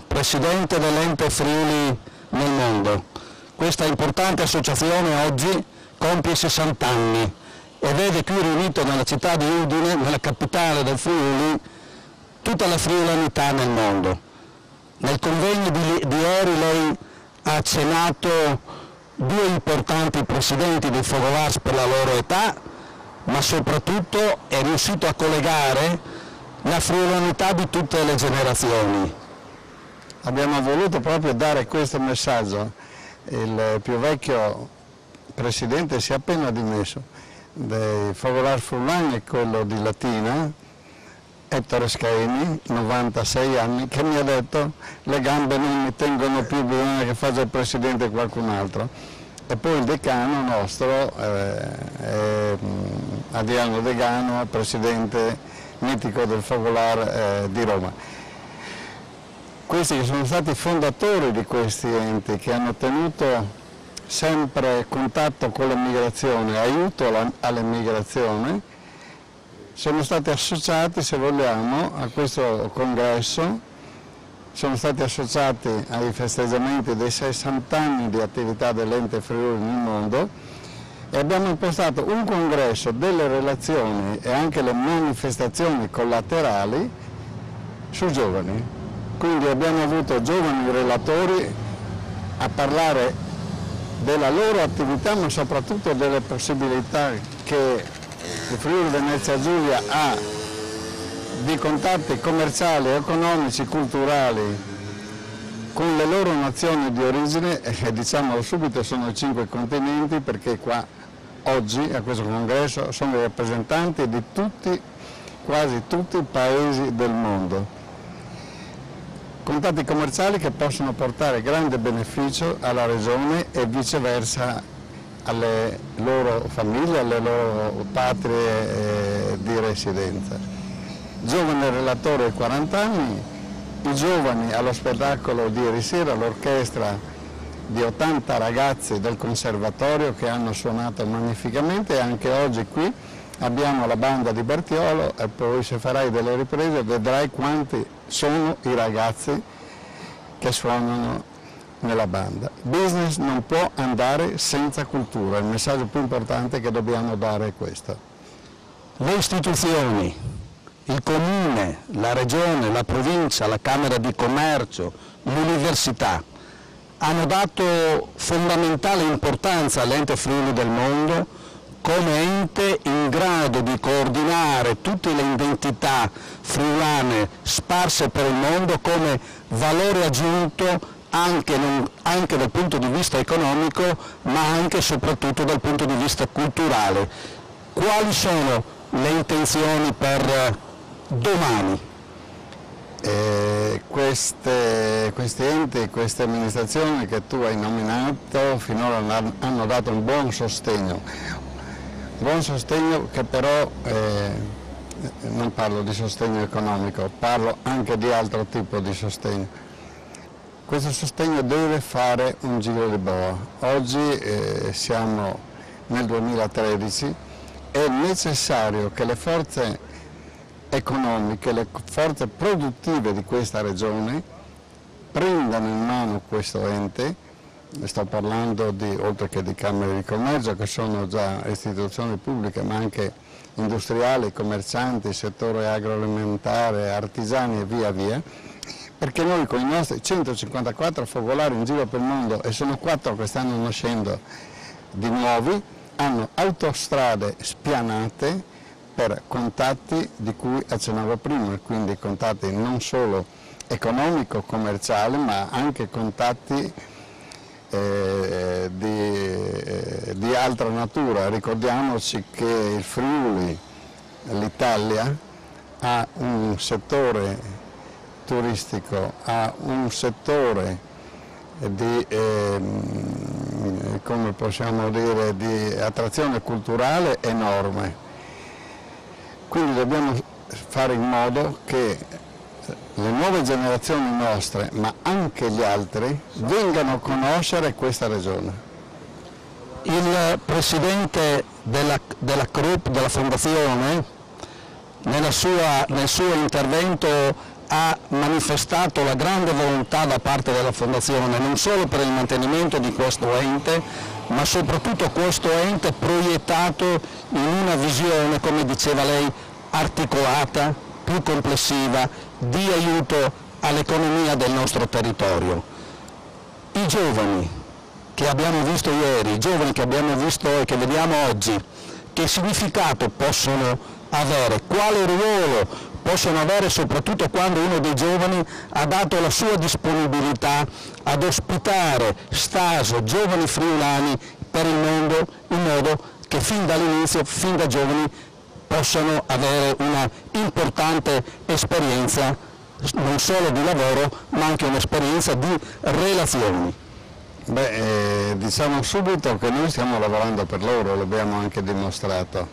Presidente dell'Ente Friuli nel mondo. Questa importante associazione oggi compie 60 anni e vede qui riunito nella città di Udine, nella capitale del Friuli, tutta la friulanità nel mondo. Nel convegno di ieri lei ha accennato due importanti presidenti dei Focolars per la loro età, ma soprattutto è riuscito a collegare la friulanità di tutte le generazioni. Abbiamo voluto proprio dare questo messaggio. Il più vecchio presidente si è appena dimesso dei Focolars Friulani, è quello di Latina, Ettore Scaini, 96 anni, che mi ha detto le gambe non mi tengono più, bisogna che faccia il presidente qualcun altro. E poi il decano nostro è Adriano Degano, presidente mitico del Focolar di Roma. Questi che sono stati fondatori di questi enti, che hanno tenuto sempre contatto con l'emigrazione, aiuto all'emigrazione, sono stati associati, se vogliamo, a questo congresso, sono stati associati ai festeggiamenti dei 60 anni di attività dell'Ente Friuli nel mondo e abbiamo impostato un congresso delle relazioni e anche le manifestazioni collaterali sui giovani. Quindi abbiamo avuto giovani relatori a parlare della loro attività, ma soprattutto delle possibilità che il Friuli Venezia Giulia ha di contatti commerciali, economici, culturali con le loro nazioni di origine, e diciamolo subito sono i 5 continenti, perché qua oggi a questo congresso sono i rappresentanti di tutti, quasi tutti i paesi del mondo. Contatti commerciali che possono portare grande beneficio alla regione e viceversa alle loro famiglie, alle loro patrie di residenza. Giovane relatore 40 anni, i giovani allo spettacolo di ieri sera, l'orchestra di 80 ragazzi del conservatorio che hanno suonato magnificamente, e anche oggi qui abbiamo la banda di Bertiolo, e poi se farai delle riprese vedrai quanti sono i ragazzi che suonano nella banda. Business non può andare senza cultura, il messaggio più importante che dobbiamo dare è questo. Le istituzioni, il comune, la regione, la provincia, la Camera di Commercio, l'università hanno dato fondamentale importanza all'ente Friuli del Mondo come ente in grado di coordinare tutte le identità friulane sparse per il mondo come valore aggiunto anche dal punto di vista economico, ma anche e soprattutto dal punto di vista culturale. Quali sono le intenzioni per domani? Questi enti, queste amministrazioni che tu hai nominato finora hanno dato un buon sostegno che però non parlo di sostegno economico, parlo anche di altro tipo di sostegno. Questo sostegno deve fare un giro di boa. Oggi siamo nel 2013, è necessario che le forze economiche, le forze produttive di questa regione prendano in mano questo ente. Sto parlando oltre che di Camere di Commercio, che sono già istituzioni pubbliche, ma anche industriali, commercianti, settore agroalimentare, artigiani e via via, perché noi con i nostri 154 focolari in giro per il mondo, e sono 4 che stanno nascendo di nuovi, hanno autostrade spianate per contatti di cui accennavo prima, quindi contatti non solo economico-commerciali, ma anche contatti di altra natura. Ricordiamoci che il Friuli, l'Italia, ha un settore turistico, ha un settore di, come possiamo dire, di attrazione culturale enorme. Quindi dobbiamo fare in modo che le nuove generazioni nostre, ma anche gli altri, vengano a conoscere questa regione. Il presidente della CRUP, della Fondazione, nel suo intervento ha manifestato la grande volontà da parte della Fondazione, non solo per il mantenimento di questo ente, ma soprattutto questo ente proiettato in una visione, come diceva lei, articolata, più complessiva, di aiuto all'economia del nostro territorio. I giovani che abbiamo visto ieri, i giovani che abbiamo visto e che vediamo oggi, che significato possono avere, quale ruolo possono avere, soprattutto quando uno dei giovani ha dato la sua disponibilità ad ospitare Staso, giovani friulani per il mondo, in modo che fin dall'inizio, fin da giovani, possano avere una importante esperienza non solo di lavoro, ma anche un'esperienza di relazioni. Diciamo subito che noi stiamo lavorando per loro, l'abbiamo anche dimostrato.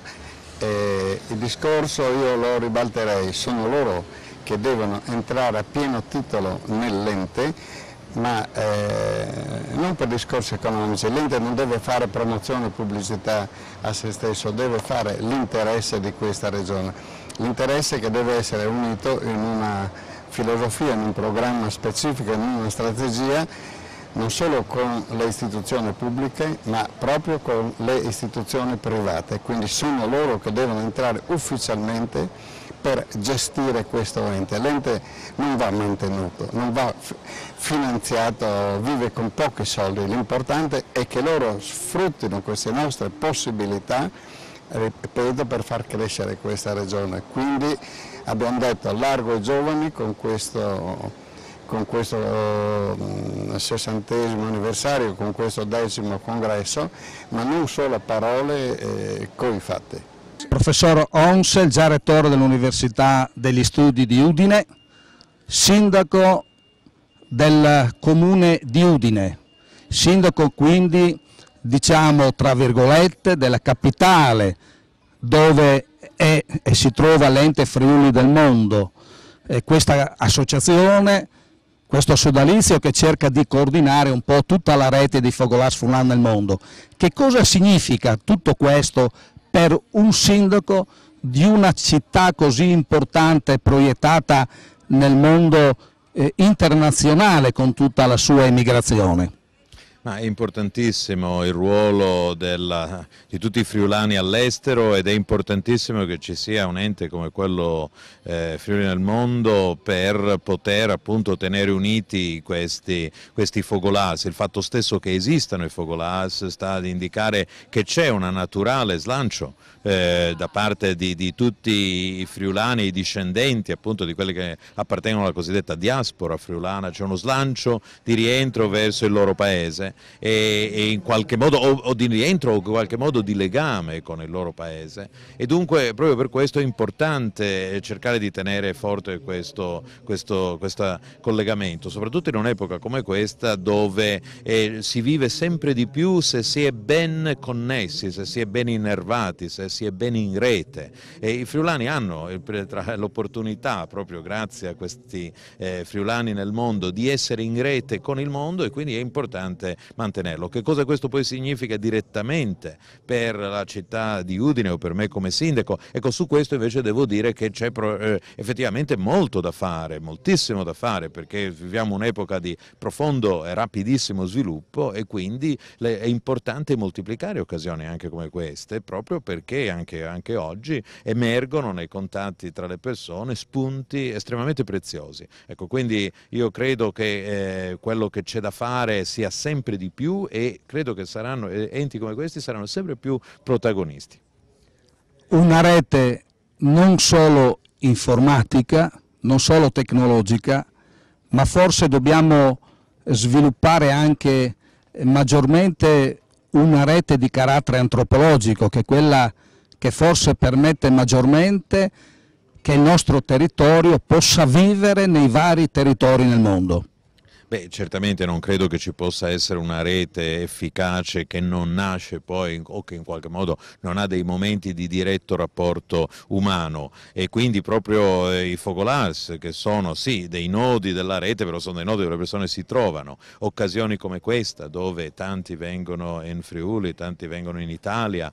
Il discorso io lo ribalterei, sono loro che devono entrare a pieno titolo nell'ente, ma non per discorsi economici. L'ente non deve fare promozione e pubblicità a se stesso, deve fare l'interesse di questa regione, l'interesse che deve essere unito in una filosofia, in un programma specifico, in una strategia, non solo con le istituzioni pubbliche, ma proprio con le istituzioni private. Quindi sono loro che devono entrare ufficialmente per gestire questo ente. L'ente non va mantenuto, non va finanziato, vive con pochi soldi. L'importante è che loro sfruttino queste nostre possibilità, ripeto, per far crescere questa regione. Quindi abbiamo detto allargo ai giovani con questo 60° anniversario, con questo 10° congresso, ma non solo a parole, coi fatti. Professor Onsel, già rettore dell'Università degli Studi di Udine, sindaco del comune di Udine, sindaco quindi, diciamo tra virgolette, della capitale dove è e si trova l'ente Friuli del Mondo, questa associazione, questo sodalizio che cerca di coordinare un po' tutta la rete di focolars friulani nel mondo. Che cosa significa tutto questo per un sindaco di una città così importante proiettata nel mondo internazionale con tutta la sua emigrazione. Ma è importantissimo il ruolo di tutti i friulani all'estero, ed è importantissimo che ci sia un ente come quello Friuli nel Mondo per poter appunto tenere uniti questi focolars. Il fatto stesso che esistano i focolars sta ad indicare che c'è un naturale slancio da parte di tutti i friulani, i discendenti appunto di quelli che appartengono alla cosiddetta diaspora friulana. C'è uno slancio di rientro verso il loro paese e in qualche modo o di rientro o in qualche modo di legame con il loro paese, e dunque proprio per questo è importante cercare di tenere forte questo collegamento, soprattutto in un'epoca come questa dove si vive sempre di più se si è ben connessi, se si è ben innervati, se si è ben in rete, e i friulani hanno l'opportunità, proprio grazie a questi friulani nel mondo, di essere in rete con il mondo, e quindi è importante mantenerlo. Che cosa questo poi significa direttamente per la città di Udine o per me come sindaco? Ecco, su questo invece devo dire che c'è effettivamente molto da fare, moltissimo da fare, perché viviamo un'epoca di profondo e rapidissimo sviluppo, e quindi è importante moltiplicare occasioni anche come queste, proprio perché anche oggi emergono nei contatti tra le persone spunti estremamente preziosi. Ecco, quindi io credo che quello che c'è da fare sia sempre di più, e credo che enti come questi saranno sempre più protagonisti. Una rete non solo informatica, non solo tecnologica, ma forse dobbiamo sviluppare anche maggiormente una rete di carattere antropologico, che è quella che forse permette maggiormente che il nostro territorio possa vivere nei vari territori nel mondo. Beh, certamente non credo che ci possa essere una rete efficace che non nasce poi o che in qualche modo non ha dei momenti di diretto rapporto umano, e quindi proprio i focolars, che sono sì dei nodi della rete, però sono dei nodi dove le persone si trovano. Occasioni come questa, dove tanti vengono in Friuli, tanti vengono in Italia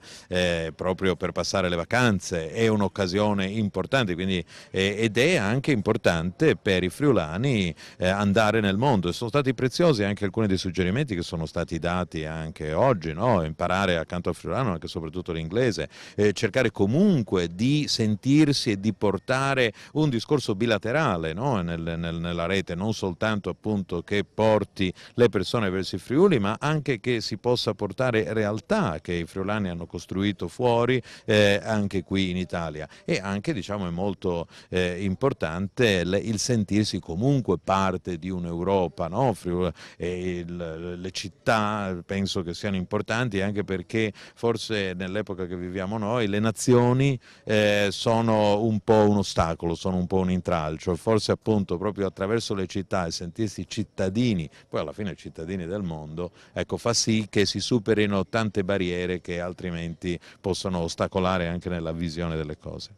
proprio per passare le vacanze, è un'occasione importante, quindi, ed è anche importante per i friulani andare nel mondo. Sono stati preziosi anche alcuni dei suggerimenti che sono stati dati anche oggi, no? Imparare accanto al friulano anche soprattutto l'inglese, cercare comunque di sentirsi e di portare un discorso bilaterale, no? nella rete, non soltanto appunto che porti le persone verso i Friuli, ma anche che si possa portare realtà che i friulani hanno costruito fuori, anche qui in Italia. E anche, diciamo, è molto importante il sentirsi comunque parte di un'Europa, no? Le città penso che siano importanti, anche perché forse nell'epoca che viviamo noi le nazioni sono un po' un ostacolo, sono un po' un intralcio, forse appunto proprio attraverso le città e sentirsi cittadini, poi alla fine cittadini del mondo, ecco, fa sì che si superino tante barriere che altrimenti possono ostacolare anche nella visione delle cose.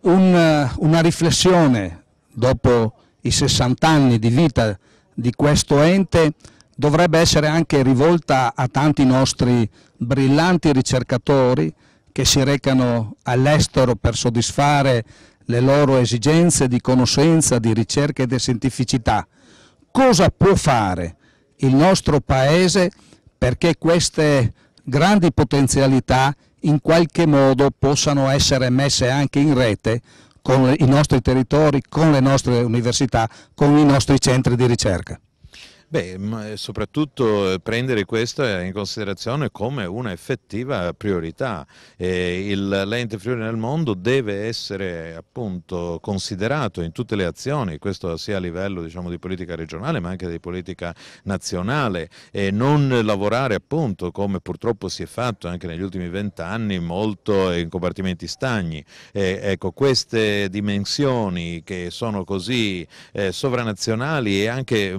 Una riflessione dopo i 60 anni di vita di questo ente dovrebbe essere anche rivolta a tanti nostri brillanti ricercatori che si recano all'estero per soddisfare le loro esigenze di conoscenza, di ricerca e di scientificità. Cosa può fare il nostro Paese perché queste grandi potenzialità in qualche modo possano essere messe anche in rete con i nostri territori, con le nostre università, con i nostri centri di ricerca? Beh, soprattutto prendere questo in considerazione come una effettiva priorità. L'ente Friuli nel Mondo deve essere appunto considerato in tutte le azioni, questo sia a livello, diciamo, di politica regionale ma anche di politica nazionale, e non lavorare appunto come purtroppo si è fatto anche negli ultimi 20 anni molto in compartimenti stagni. Ecco, queste dimensioni che sono così sovranazionali e anche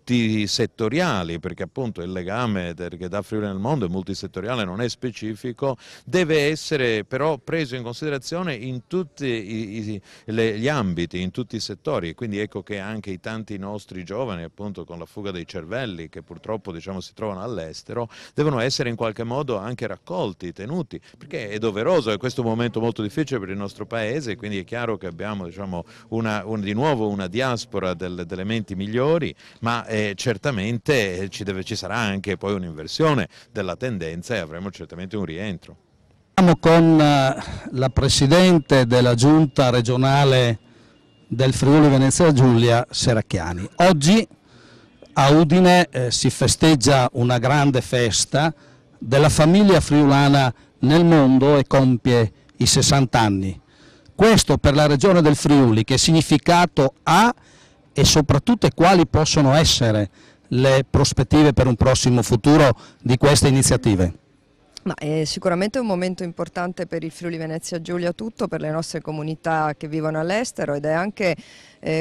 multisettoriali, perché appunto il legame che dà Friuli nel mondo è multisettoriale, non è specifico, deve essere però preso in considerazione in tutti gli ambiti, in tutti i settori, quindi ecco che anche i tanti nostri giovani, appunto con la fuga dei cervelli che purtroppo diciamo si trovano all'estero, devono essere in qualche modo anche raccolti, tenuti, perché è doveroso, è questo un momento molto difficile per il nostro paese, quindi è chiaro che abbiamo diciamo, di nuovo una diaspora delle menti migliori, ma certamente ci sarà anche poi un'inversione della tendenza e avremo certamente un rientro. Siamo con la Presidente della Giunta regionale del Friuli Venezia Giulia, Serracchiani. Oggi a Udine si festeggia una grande festa della famiglia friulana nel mondo e compie i 60 anni. Questo per la regione del Friuli, che significato ha e soprattutto quali possono essere le prospettive per un prossimo futuro di queste iniziative? Ma è sicuramente un momento importante per il Friuli Venezia Giulia tutto, per le nostre comunità che vivono all'estero, ed è anche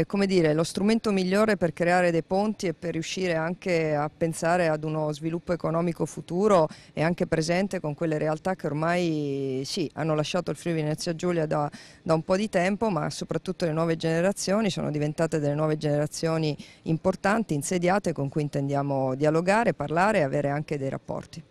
come dire, lo strumento migliore per creare dei ponti e per riuscire anche a pensare ad uno sviluppo economico futuro e anche presente con quelle realtà che ormai sì, hanno lasciato il Friuli Venezia Giulia da un po' di tempo, ma soprattutto le nuove generazioni sono diventate delle nuove generazioni importanti, insediate, con cui intendiamo dialogare, parlare e avere anche dei rapporti.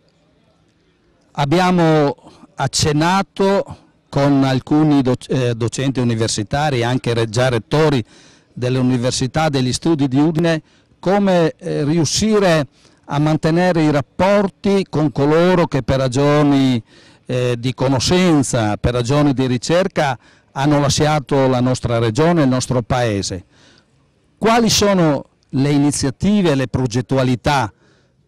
Abbiamo accennato con alcuni docenti universitari, anche già rettori delle università, degli studi di Udine, come riuscire a mantenere i rapporti con coloro che per ragioni di conoscenza, per ragioni di ricerca hanno lasciato la nostra regione, il nostro paese. Quali sono le iniziative, le progettualità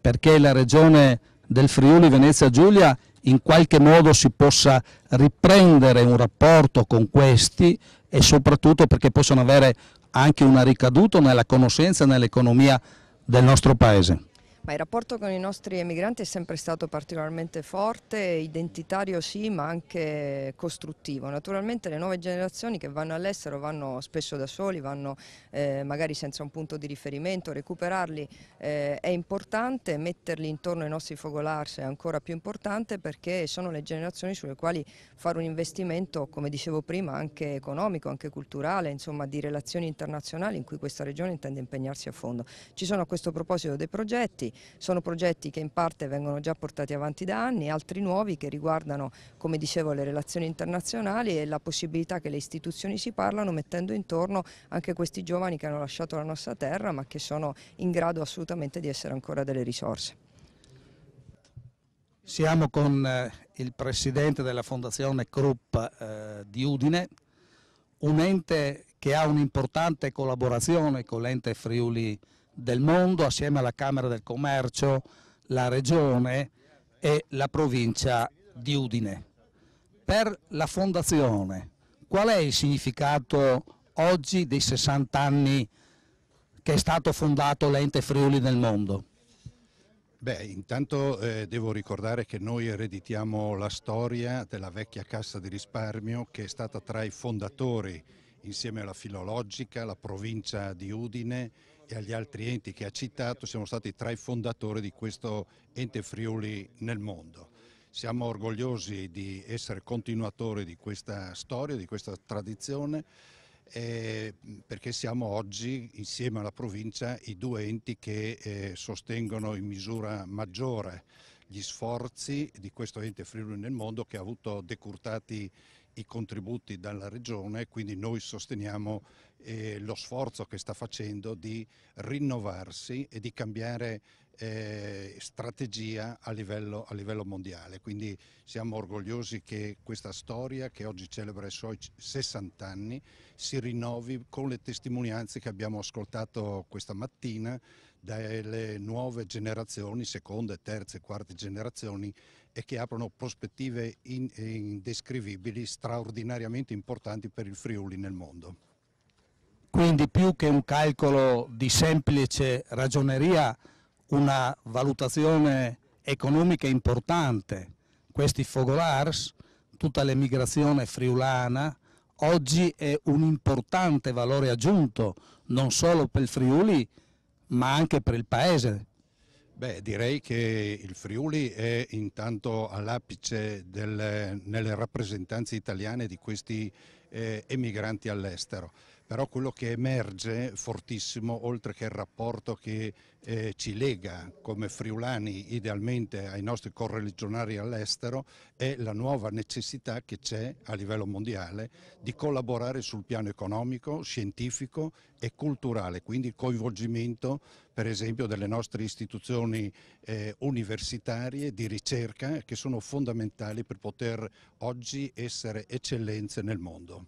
perché la regione del Friuli Venezia Giulia in qualche modo si possa riprendere un rapporto con questi e soprattutto perché possano avere anche una ricaduta nella conoscenza e nell'economia del nostro paese? Ma il rapporto con i nostri emigranti è sempre stato particolarmente forte, identitario sì, ma anche costruttivo. Naturalmente le nuove generazioni che vanno all'estero vanno spesso da soli, vanno magari senza un punto di riferimento, recuperarli è importante, metterli intorno ai nostri focolars è ancora più importante, perché sono le generazioni sulle quali fare un investimento, come dicevo prima, anche economico, anche culturale, insomma di relazioni internazionali in cui questa regione intende impegnarsi a fondo. Ci sono a questo proposito dei progetti. Sono progetti che in parte vengono già portati avanti da anni, altri nuovi che riguardano, come dicevo, le relazioni internazionali e la possibilità che le istituzioni si parlano, mettendo intorno anche questi giovani che hanno lasciato la nostra terra ma che sono in grado assolutamente di essere ancora delle risorse. Siamo con il Presidente della Fondazione Krupp di Udine, un ente che ha un'importante collaborazione con l'ente Friuli del mondo, assieme alla Camera del Commercio, la Regione e la provincia di Udine. Per la Fondazione, qual è il significato oggi dei 60 anni che è stato fondato l'ente Friuli nel mondo? Beh, intanto devo ricordare che noi ereditiamo la storia della vecchia Cassa di Risparmio, che è stata tra i fondatori, insieme alla Filologica, la provincia di Udine e agli altri enti che ha citato. Siamo stati tra i fondatori di questo ente Friuli nel mondo. Siamo orgogliosi di essere continuatori di questa storia, di questa tradizione, perché siamo oggi, insieme alla provincia, i due enti che sostengono in misura maggiore gli sforzi di questo ente Friuli nel mondo, che ha avuto decurtati i contributi dalla regione, quindi noi sosteniamo lo sforzo che sta facendo di rinnovarsi e di cambiare strategia a livello mondiale. Quindi siamo orgogliosi che questa storia, che oggi celebra i suoi 60 anni, si rinnovi con le testimonianze che abbiamo ascoltato questa mattina dalle nuove generazioni, seconde, terze, quarte generazioni, e che aprono prospettive indescrivibili, straordinariamente importanti per il Friuli nel mondo. Quindi più che un calcolo di semplice ragioneria, una valutazione economica importante. Questi focolars, tutta l'emigrazione friulana, oggi è un importante valore aggiunto, non solo per il Friuli ma anche per il paese. Beh, direi che il Friuli è intanto all'apice nelle rappresentanze italiane di questi emigranti all'estero, però quello che emerge fortissimo, oltre che il rapporto che ci lega come friulani idealmente ai nostri correligionari all'estero, è la nuova necessità che c'è a livello mondiale di collaborare sul piano economico, scientifico e culturale, quindi il coinvolgimento per esempio delle nostre istituzioni universitarie di ricerca, che sono fondamentali per poter oggi essere eccellenze nel mondo.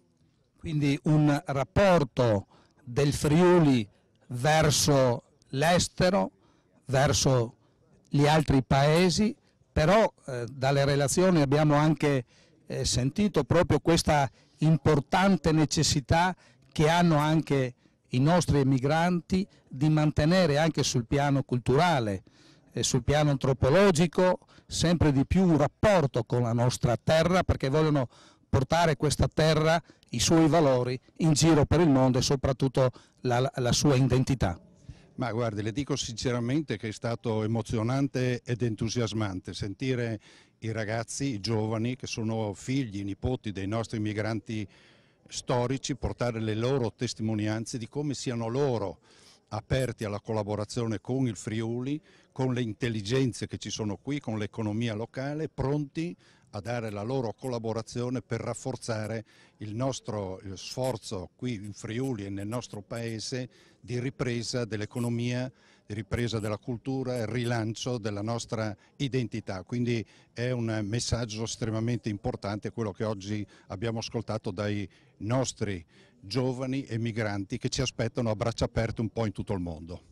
Quindi un rapporto del Friuli verso l'estero, verso gli altri paesi, però dalle relazioni abbiamo anche sentito proprio questa importante necessità che hanno anche i nostri emigranti di mantenere anche sul piano culturale e sul piano antropologico sempre di più un rapporto con la nostra terra, perché vogliono portare questa terra, i suoi valori in giro per il mondo e soprattutto la sua identità. Ma guardi, le dico sinceramente che è stato emozionante ed entusiasmante sentire i ragazzi, i giovani che sono figli, nipoti dei nostri migranti storici, portare le loro testimonianze di come siano loro aperti alla collaborazione con il Friuli, con le intelligenze che ci sono qui, con l'economia locale, pronti a dare la loro collaborazione per rafforzare il nostro sforzo qui in Friuli e nel nostro paese di ripresa dell'economia, di ripresa della cultura e rilancio della nostra identità. Quindi è un messaggio estremamente importante quello che oggi abbiamo ascoltato dai nostri giovani emigranti che ci aspettano a braccia aperte un po' in tutto il mondo.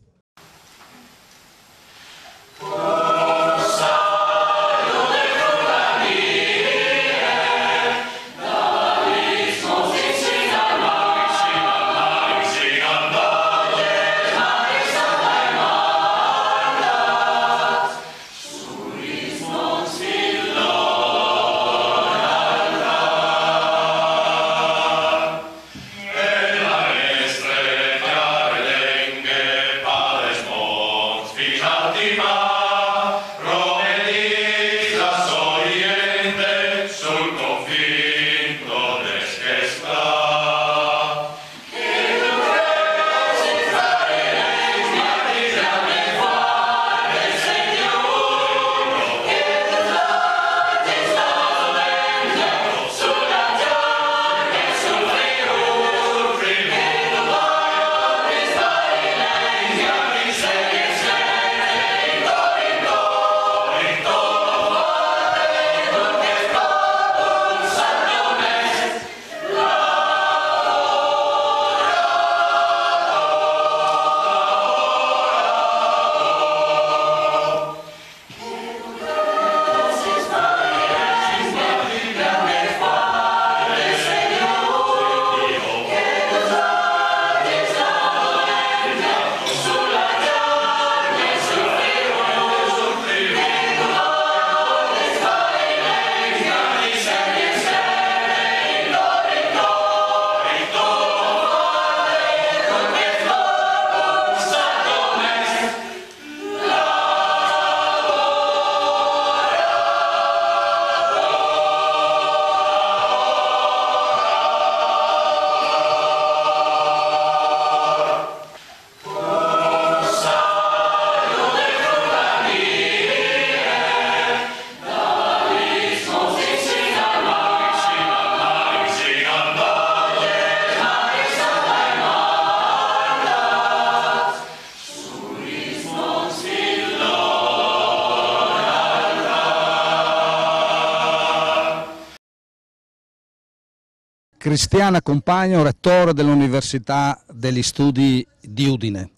Cristiana Compagno, rettore dell'Università degli Studi di Udine.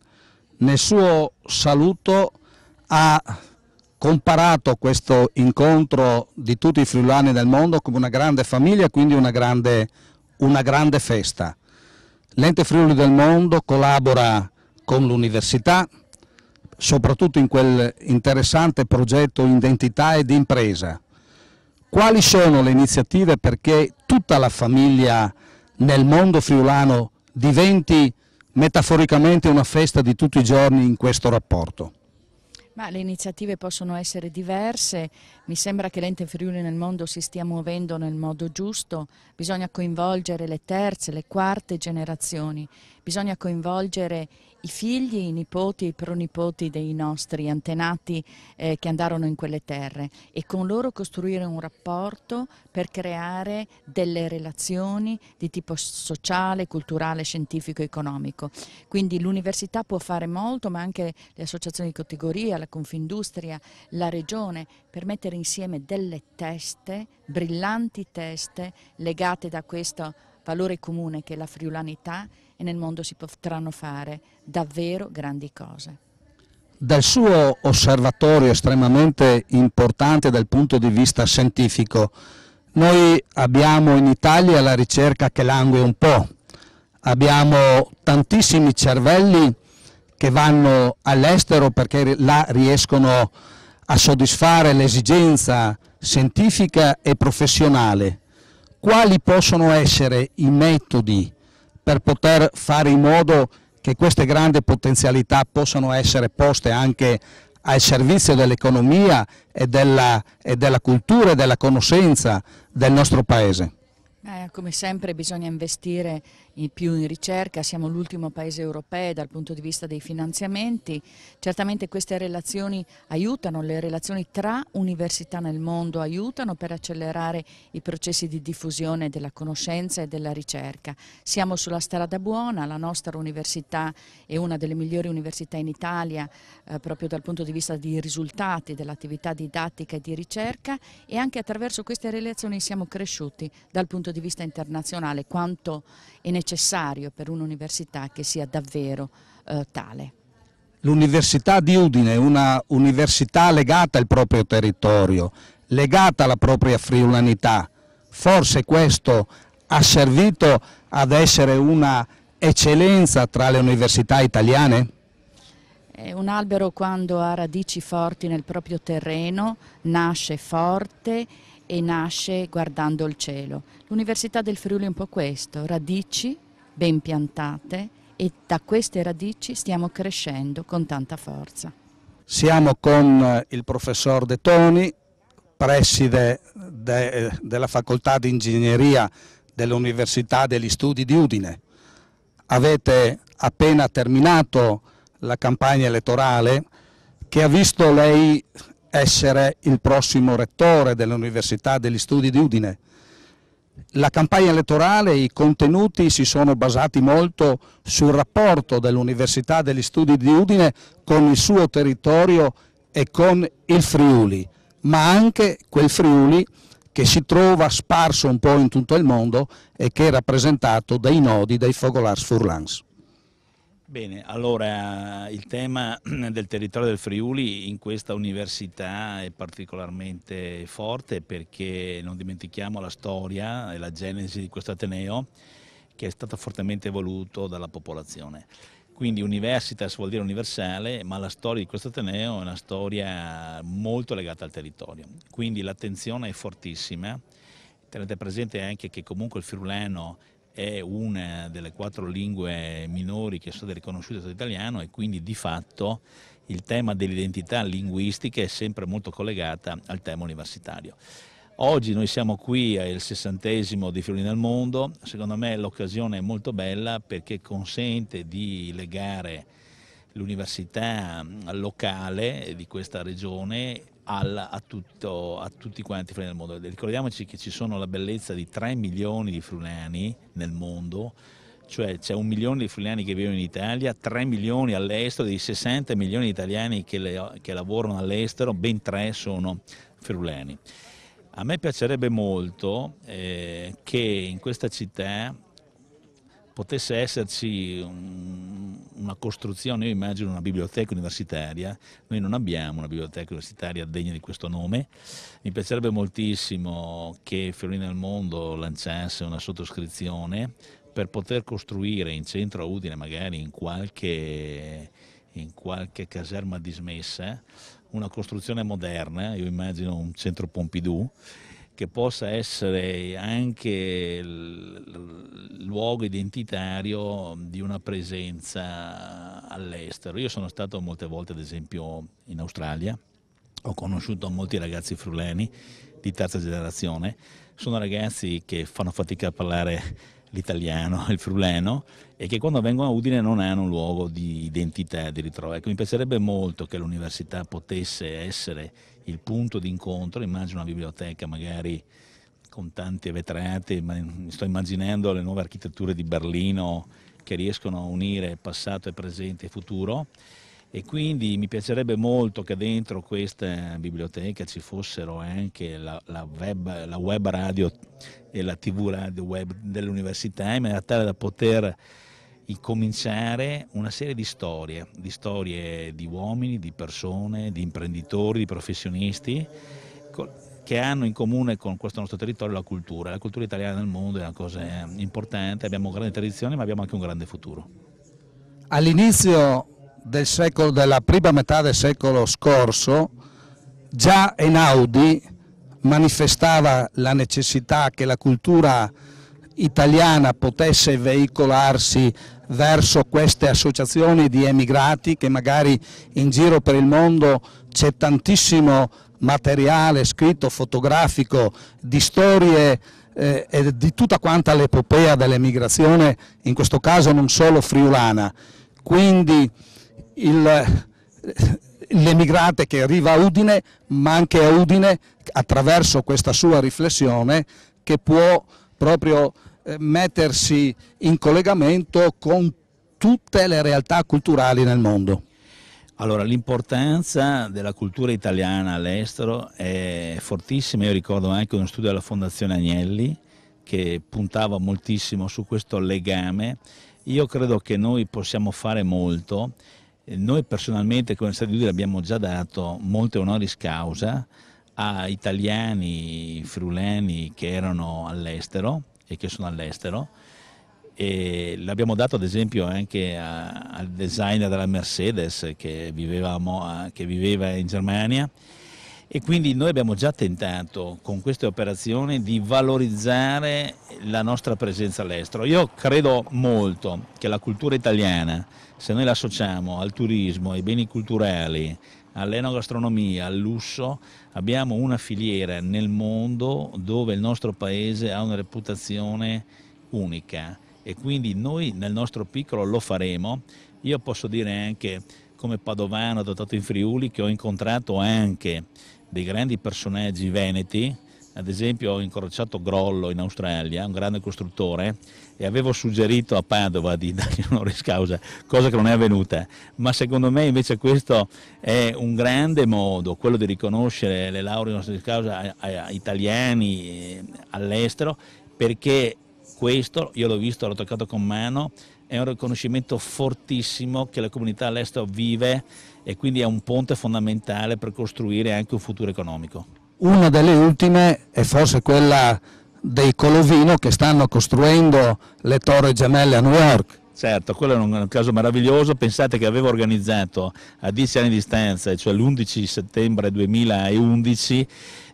Nel suo saluto ha comparato questo incontro di tutti i friulani del mondo come una grande famiglia, quindi una grande festa. L'Ente Friuli del Mondo collabora con l'Università, soprattutto in quel interessante progetto Identità ed Impresa. Quali sono le iniziative perché tutta la famiglia nel mondo friulano diventi metaforicamente una festa di tutti i giorni in questo rapporto? Ma le iniziative possono essere diverse, mi sembra che l'Ente Friuli nel Mondo si stia muovendo nel modo giusto, bisogna coinvolgere le terze, le quarte generazioni, bisogna coinvolgere i figli, i nipoti e i pronipoti dei nostri antenati che andarono in quelle terre e con loro costruire un rapporto per creare delle relazioni di tipo sociale, culturale, scientifico, economico. Quindi l'università può fare molto, ma anche le associazioni di categoria, la Confindustria, la Regione, per mettere insieme delle teste, brillanti teste, legate da questo valore comune che è la friulanità, e nel mondo si potranno fare davvero grandi cose. Dal suo osservatorio estremamente importante dal punto di vista scientifico, noi abbiamo in Italia la ricerca che langue un po', abbiamo tantissimi cervelli che vanno all'estero perché là riescono a soddisfare l'esigenza scientifica e professionale. Quali possono essere i metodi per poter fare in modo che queste grandi potenzialità possano essere poste anche al servizio dell'economia e della cultura e della conoscenza del nostro Paese? Come sempre bisogna investire più in ricerca, siamo l'ultimo paese europeo dal punto di vista dei finanziamenti, certamente queste relazioni aiutano, le relazioni tra università nel mondo aiutano per accelerare i processi di diffusione della conoscenza e della ricerca. Siamo sulla strada buona, la nostra università è una delle migliori università in Italia proprio dal punto di vista dei risultati dell'attività didattica e di ricerca e anche attraverso queste relazioni siamo cresciuti dal punto di vista internazionale, quanto è necessario per un'università che sia davvero tale. L'Università di Udine è una università legata al proprio territorio, legata alla propria friulanità. Forse questo ha servito ad essere una eccellenza tra le università italiane? Un albero quando ha radici forti nel proprio terreno nasce forte e nasce guardando il cielo. L'Università del Friuli è un po' questo, radici ben piantate e da queste radici stiamo crescendo con tanta forza. Siamo con il professor De Toni, preside della Facoltà di Ingegneria dell'Università degli Studi di Udine. Avete appena terminato la campagna elettorale che ha visto lei essere il prossimo rettore dell'Università degli Studi di Udine. La campagna elettorale e i contenuti si sono basati molto sul rapporto dell'Università degli Studi di Udine con il suo territorio e con il Friuli, ma anche quel Friuli che si trova sparso un po' in tutto il mondo e che è rappresentato dai nodi dei Fogolars Furlans. Bene, allora il tema del territorio del Friuli in questa università è particolarmente forte perché non dimentichiamo la storia e la genesi di questo ateneo che è stato fortemente voluto dalla popolazione. Quindi universitas vuol dire universale, ma la storia di questo ateneo è una storia molto legata al territorio. Quindi l'attenzione è fortissima, tenete presente anche che comunque il friulano è una delle 4 lingue minori che sono riconosciute dall'italiano e quindi di fatto il tema dell'identità linguistica è sempre molto collegata al tema universitario. Oggi noi siamo qui al 60° di Friuli nel Mondo, secondo me l'occasione è molto bella perché consente di legare l'università locale di questa regione a tutti quanti i friulani del mondo. Ricordiamoci che ci sono la bellezza di 3 milioni di friulani nel mondo, cioè c'è 1 milione di friulani che vivono in Italia, 3 milioni all'estero, dei 60 milioni di italiani che lavorano all'estero, ben 3 sono friulani. A me piacerebbe molto che in questa città potesse esserci una costruzione, io immagino una biblioteca universitaria, noi non abbiamo una biblioteca universitaria degna di questo nome, mi piacerebbe moltissimo che Friuli nel Mondo lanciasse una sottoscrizione per poter costruire in centro a Udine, magari in qualche caserma dismessa, una costruzione moderna, io immagino un centro Pompidou, che possa essere anche il luogo identitario di una presenza all'estero. Io sono stato molte volte, ad esempio, in Australia, ho conosciuto molti ragazzi friulani di terza generazione, sono ragazzi che fanno fatica a parlare l'italiano, il friulano, e che quando vengono a Udine non hanno un luogo di identità, di ritrovo. Ecco, mi piacerebbe molto che l'università potesse essere il punto di incontro, immagino una biblioteca magari con tanti vetrate, mi sto immaginando le nuove architetture di Berlino che riescono a unire passato e presente e futuro, e quindi mi piacerebbe molto che dentro questa biblioteca ci fossero anche la web radio e la TV radio web dell'università, in maniera tale da poter incominciare una serie di storie di uomini, di persone, di imprenditori, di professionisti che hanno in comune con questo nostro territorio la cultura. La cultura italiana nel mondo è una cosa importante, abbiamo grandi tradizioni ma abbiamo anche un grande futuro. All'inizio della prima metà del secolo scorso, già Einaudi manifestava la necessità che la cultura italiana potesse veicolarsi verso queste associazioni di emigrati, che magari in giro per il mondo c'è tantissimo materiale scritto, fotografico, di storie e di tutta quanta l'epopea dell'emigrazione, in questo caso non solo friulana. Quindi l'emigrante che arriva a Udine, ma anche a Udine attraverso questa sua riflessione che può proprio mettersi in collegamento con tutte le realtà culturali nel mondo. Allora, l'importanza della cultura italiana all'estero è fortissima. Io ricordo anche uno studio della Fondazione Agnelli che puntava moltissimo su questo legame. Io credo che noi possiamo fare molto. Noi personalmente come Università di Udine abbiamo già dato molte honoris causa a italiani friulani che erano all'estero e che sono all'estero, e l'abbiamo dato ad esempio anche al designer della Mercedes che viveva in Germania, e quindi noi abbiamo già tentato con queste operazioni di valorizzare la nostra presenza all'estero. Io credo molto che la cultura italiana, se noi la associamo al turismo, ai beni culturali, all'enogastronomia, al lusso, abbiamo una filiera nel mondo dove il nostro paese ha una reputazione unica, e quindi noi nel nostro piccolo lo faremo. Io posso dire anche come padovano adottato in Friuli che ho incontrato anche dei grandi personaggi veneti. Ad esempio ho incrociato Grollo in Australia, un grande costruttore, e avevo suggerito a Padova di dargli honoris causa, cosa che non è avvenuta, ma secondo me invece questo è un grande modo, quello di riconoscere le lauree honoris causa a italiani all'estero, perché questo, io l'ho visto, l'ho toccato con mano, è un riconoscimento fortissimo che la comunità all'estero vive, e quindi è un ponte fondamentale per costruire anche un futuro economico. Una delle ultime è forse quella dei Colovino, che stanno costruendo le torri gemelle a New York. Certo, quello è un caso meraviglioso. Pensate che avevo organizzato a 10 anni di distanza, cioè l'11 settembre 2011,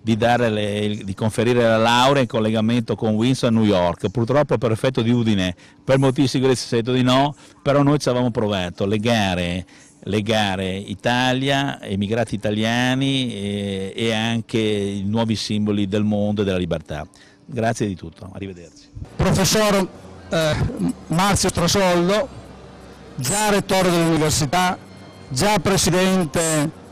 di conferire la laurea in collegamento con Windsor a New York. Purtroppo per effetto di Udine, per motivi di sicurezza, si è detto di no, però noi ci avevamo provato a legare Italia, emigrati italiani e anche i nuovi simboli del mondo e della libertà. Grazie di tutto, arrivederci. Professor Marzio Strasoldo, già rettore dell'università, già presidente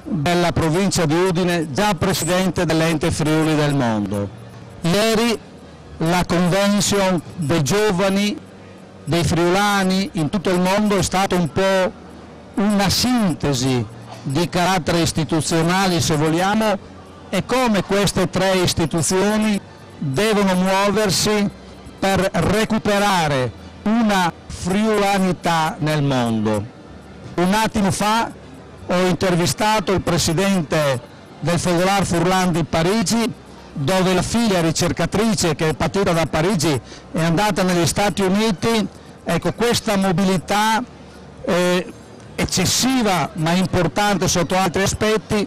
della provincia di Udine, già presidente dell'Ente Friuli del Mondo. Ieri la convention dei giovani, dei friulani in tutto il mondo è stata un po' una sintesi di carattere istituzionali, se vogliamo, e come queste tre istituzioni devono muoversi per recuperare una friulanità nel mondo. Un attimo fa ho intervistato il presidente del Fogolar Furlan di Parigi, dove la figlia ricercatrice che è partita da Parigi è andata negli Stati Uniti. Ecco, questa mobilità eccessiva ma importante sotto altri aspetti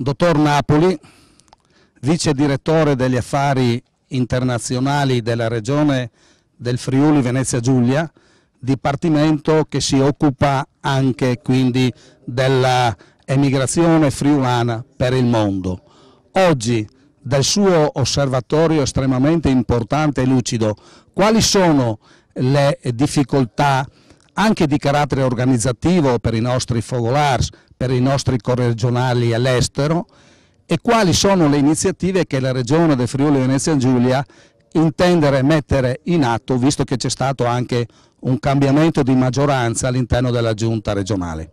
Dottor Napoli, vice direttore degli affari internazionali della regione del Friuli Venezia Giulia, dipartimento che si occupa anche quindi della emigrazione friulana per il mondo. Oggi, dal suo osservatorio estremamente importante e lucido, quali sono le difficoltà anche di carattere organizzativo per i nostri focolars, per i nostri corregionali all'estero, e quali sono le iniziative che la regione del Friuli Venezia Giulia intende mettere in atto, visto che c'è stato anche un cambiamento di maggioranza all'interno della giunta regionale?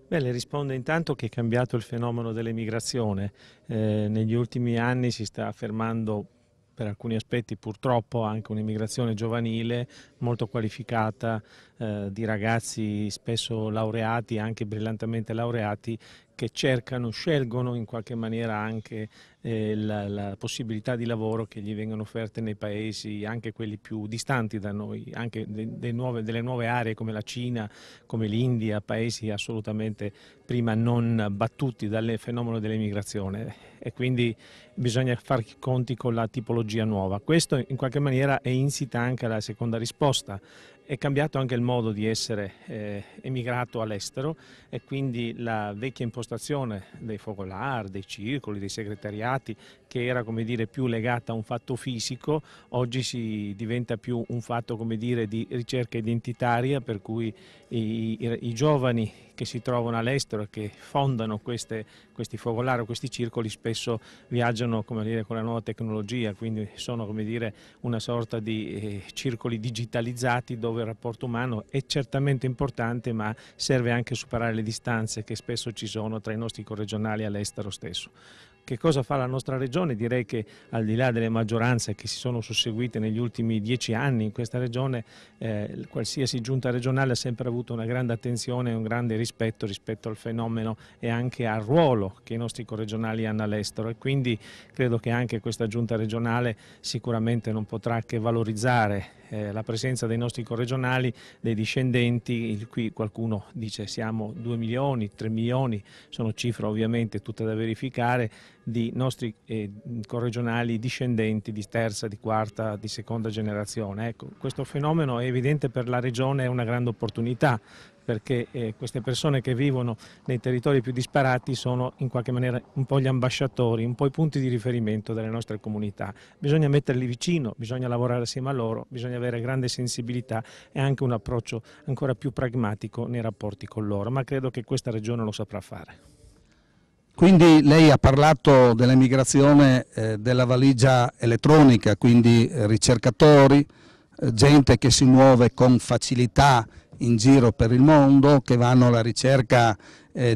Beh, le rispondo intanto che è cambiato il fenomeno dell'emigrazione. Negli ultimi anni si sta affermando per alcuni aspetti purtroppo anche un'immigrazione giovanile molto qualificata, di ragazzi spesso laureati, anche brillantemente laureati, che scelgono in qualche maniera anche la possibilità di lavoro che gli vengono offerte nei paesi, anche quelli più distanti da noi, anche delle nuove aree come la Cina, come l'India, paesi assolutamente prima non battuti dal fenomeno dell'immigrazione, e quindi bisogna fare i conti con la tipologia nuova. Questo in qualche maniera è insita anche alla seconda risposta. È cambiato anche il modo di essere emigrato all'estero, e quindi la vecchia impostazione dei focolari, dei circoli, dei segretariati, che era, come dire, più legata a un fatto fisico, oggi si diventa più un fatto, come dire, di ricerca identitaria, per cui i giovani che si trovano all'estero e che fondano questi focolari o questi circoli spesso viaggiano, come dire, con la nuova tecnologia, quindi sono, come dire, una sorta di circoli digitalizzati dove il rapporto umano è certamente importante, ma serve anche a superare le distanze che spesso ci sono tra i nostri corregionali all'estero stesso. Che cosa fa la nostra regione? Direi che al di là delle maggioranze che si sono susseguite negli ultimi 10 anni in questa regione, qualsiasi giunta regionale ha sempre avuto una grande attenzione e un grande rispetto al fenomeno e anche al ruolo che i nostri corregionali hanno all'estero, e quindi credo che anche questa giunta regionale sicuramente non potrà che valorizzare la presenza dei nostri corregionali, dei discendenti. Qui qualcuno dice siamo 2 milioni, 3 milioni, sono cifre ovviamente tutte da verificare, di nostri corregionali discendenti di terza, di quarta, di seconda generazione. Ecco, questo fenomeno è evidente per la regione, è una grande opportunità, perché queste persone che vivono nei territori più disparati sono in qualche maniera un po' gli ambasciatori, un po' i punti di riferimento delle nostre comunità. Bisogna metterli vicino, bisogna lavorare assieme a loro, bisogna avere grande sensibilità e anche un approccio ancora più pragmatico nei rapporti con loro, ma credo che questa regione lo saprà fare. Quindi lei ha parlato dell'emigrazione della valigia elettronica, quindi ricercatori, gente che si muove con facilità in giro per il mondo, che vanno alla ricerca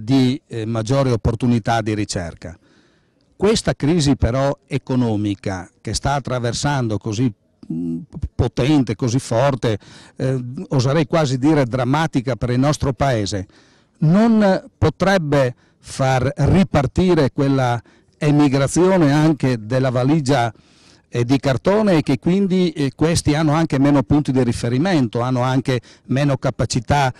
di maggiori opportunità di ricerca. Questa crisi però economica che sta attraversando così potente, così forte, oserei quasi dire drammatica per il nostro Paese, non potrebbe far ripartire quella emigrazione anche della valigia di cartone, e che quindi questi hanno anche meno punti di riferimento, hanno anche meno capacità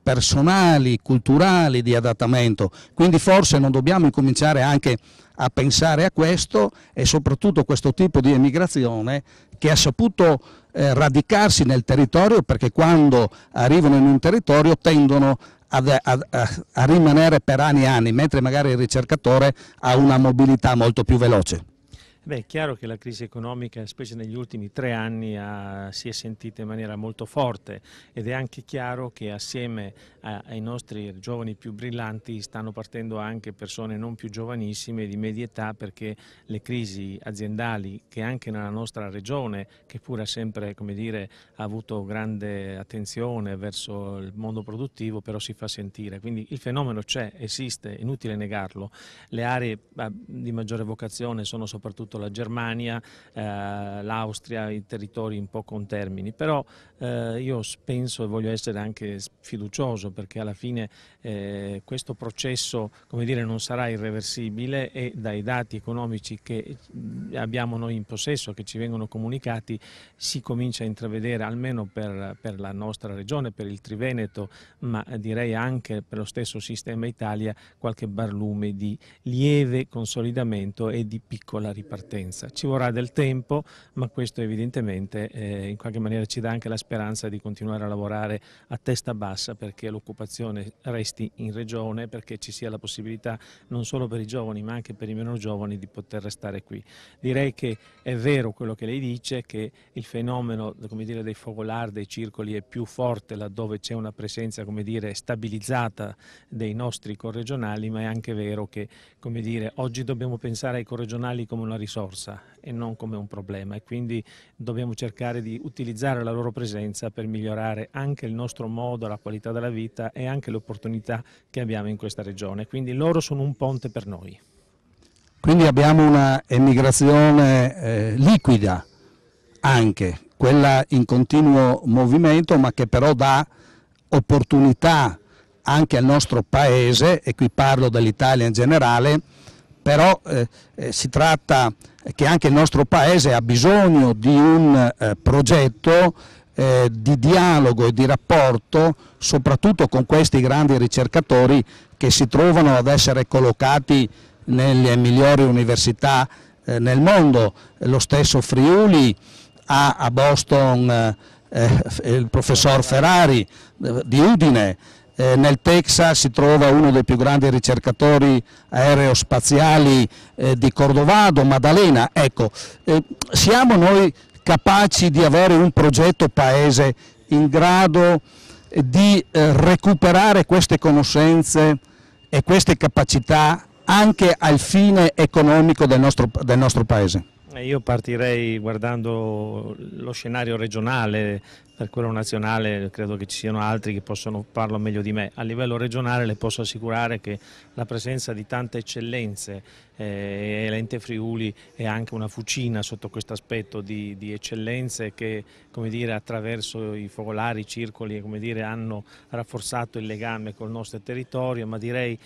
personali, culturali di adattamento. Quindi forse non dobbiamo incominciare anche a pensare a questo, e soprattutto questo tipo di emigrazione che ha saputo radicarsi nel territorio, perché quando arrivano in un territorio tendono a rimanere per anni e anni, mentre magari il ricercatore ha una mobilità molto più veloce. Beh, è chiaro che la crisi economica, specie negli ultimi 3 anni, si è sentita in maniera molto forte, ed è anche chiaro che assieme ai nostri giovani più brillanti stanno partendo anche persone non più giovanissime, di media età, perché le crisi aziendali che anche nella nostra regione, che pure ha sempre, come dire, ha avuto grande attenzione verso il mondo produttivo, però si fa sentire. Quindi il fenomeno c'è, esiste, è inutile negarlo. Le aree di maggiore vocazione sono soprattutto la Germania, l'Austria, i territori un po' contermini, però io penso e voglio essere anche fiducioso, perché alla fine questo processo, come dire, non sarà irreversibile, e dai dati economici che abbiamo noi in possesso, che ci vengono comunicati, si comincia a intravedere, almeno per la nostra regione, per il Triveneto, ma direi anche per lo stesso sistema Italia, qualche barlume di lieve consolidamento e di piccola ripartenza. Ci vorrà del tempo, ma questo evidentemente in qualche maniera ci dà anche la speranza di continuare a lavorare a testa bassa perché l'occupazione resti in regione, perché ci sia la possibilità non solo per i giovani ma anche per i meno giovani di poter restare qui. Direi che è vero quello che lei dice, che il fenomeno, come dire, dei focolari, dei circoli è più forte laddove c'è una presenza, come dire, stabilizzata dei nostri corregionali, ma è anche vero che, come dire, oggi dobbiamo pensare ai corregionali come una risorsa e non come un problema, e quindi dobbiamo cercare di utilizzare la loro presenza per migliorare anche il nostro modo, la qualità della vita e anche le opportunità che abbiamo in questa regione. Quindi loro sono un ponte per noi. Quindi abbiamo una emigrazione liquida, anche quella in continuo movimento, ma che però dà opportunità anche al nostro paese, e qui parlo dell'Italia in generale, però si tratta che anche il nostro paese ha bisogno di un progetto di dialogo e di rapporto, soprattutto con questi grandi ricercatori che si trovano ad essere collocati nelle migliori università nel mondo. Lo stesso Friuli ha a Boston il professor Ferrari di Udine, nel Texas si trova uno dei più grandi ricercatori aerospaziali di Cordovado, Maddalena. Ecco, siamo noi capaci di avere un progetto paese in grado di recuperare queste conoscenze e queste capacità anche al fine economico del nostro paese? Io partirei guardando lo scenario regionale. Per quello nazionale credo che ci siano altri che possono farlo meglio di me. A livello regionale le posso assicurare che la presenza di tante eccellenze e l'Ente Friuli è anche una fucina sotto questo aspetto di eccellenze che, come dire, attraverso i focolari, i circoli, come dire, hanno rafforzato il legame col nostro territorio, ma direi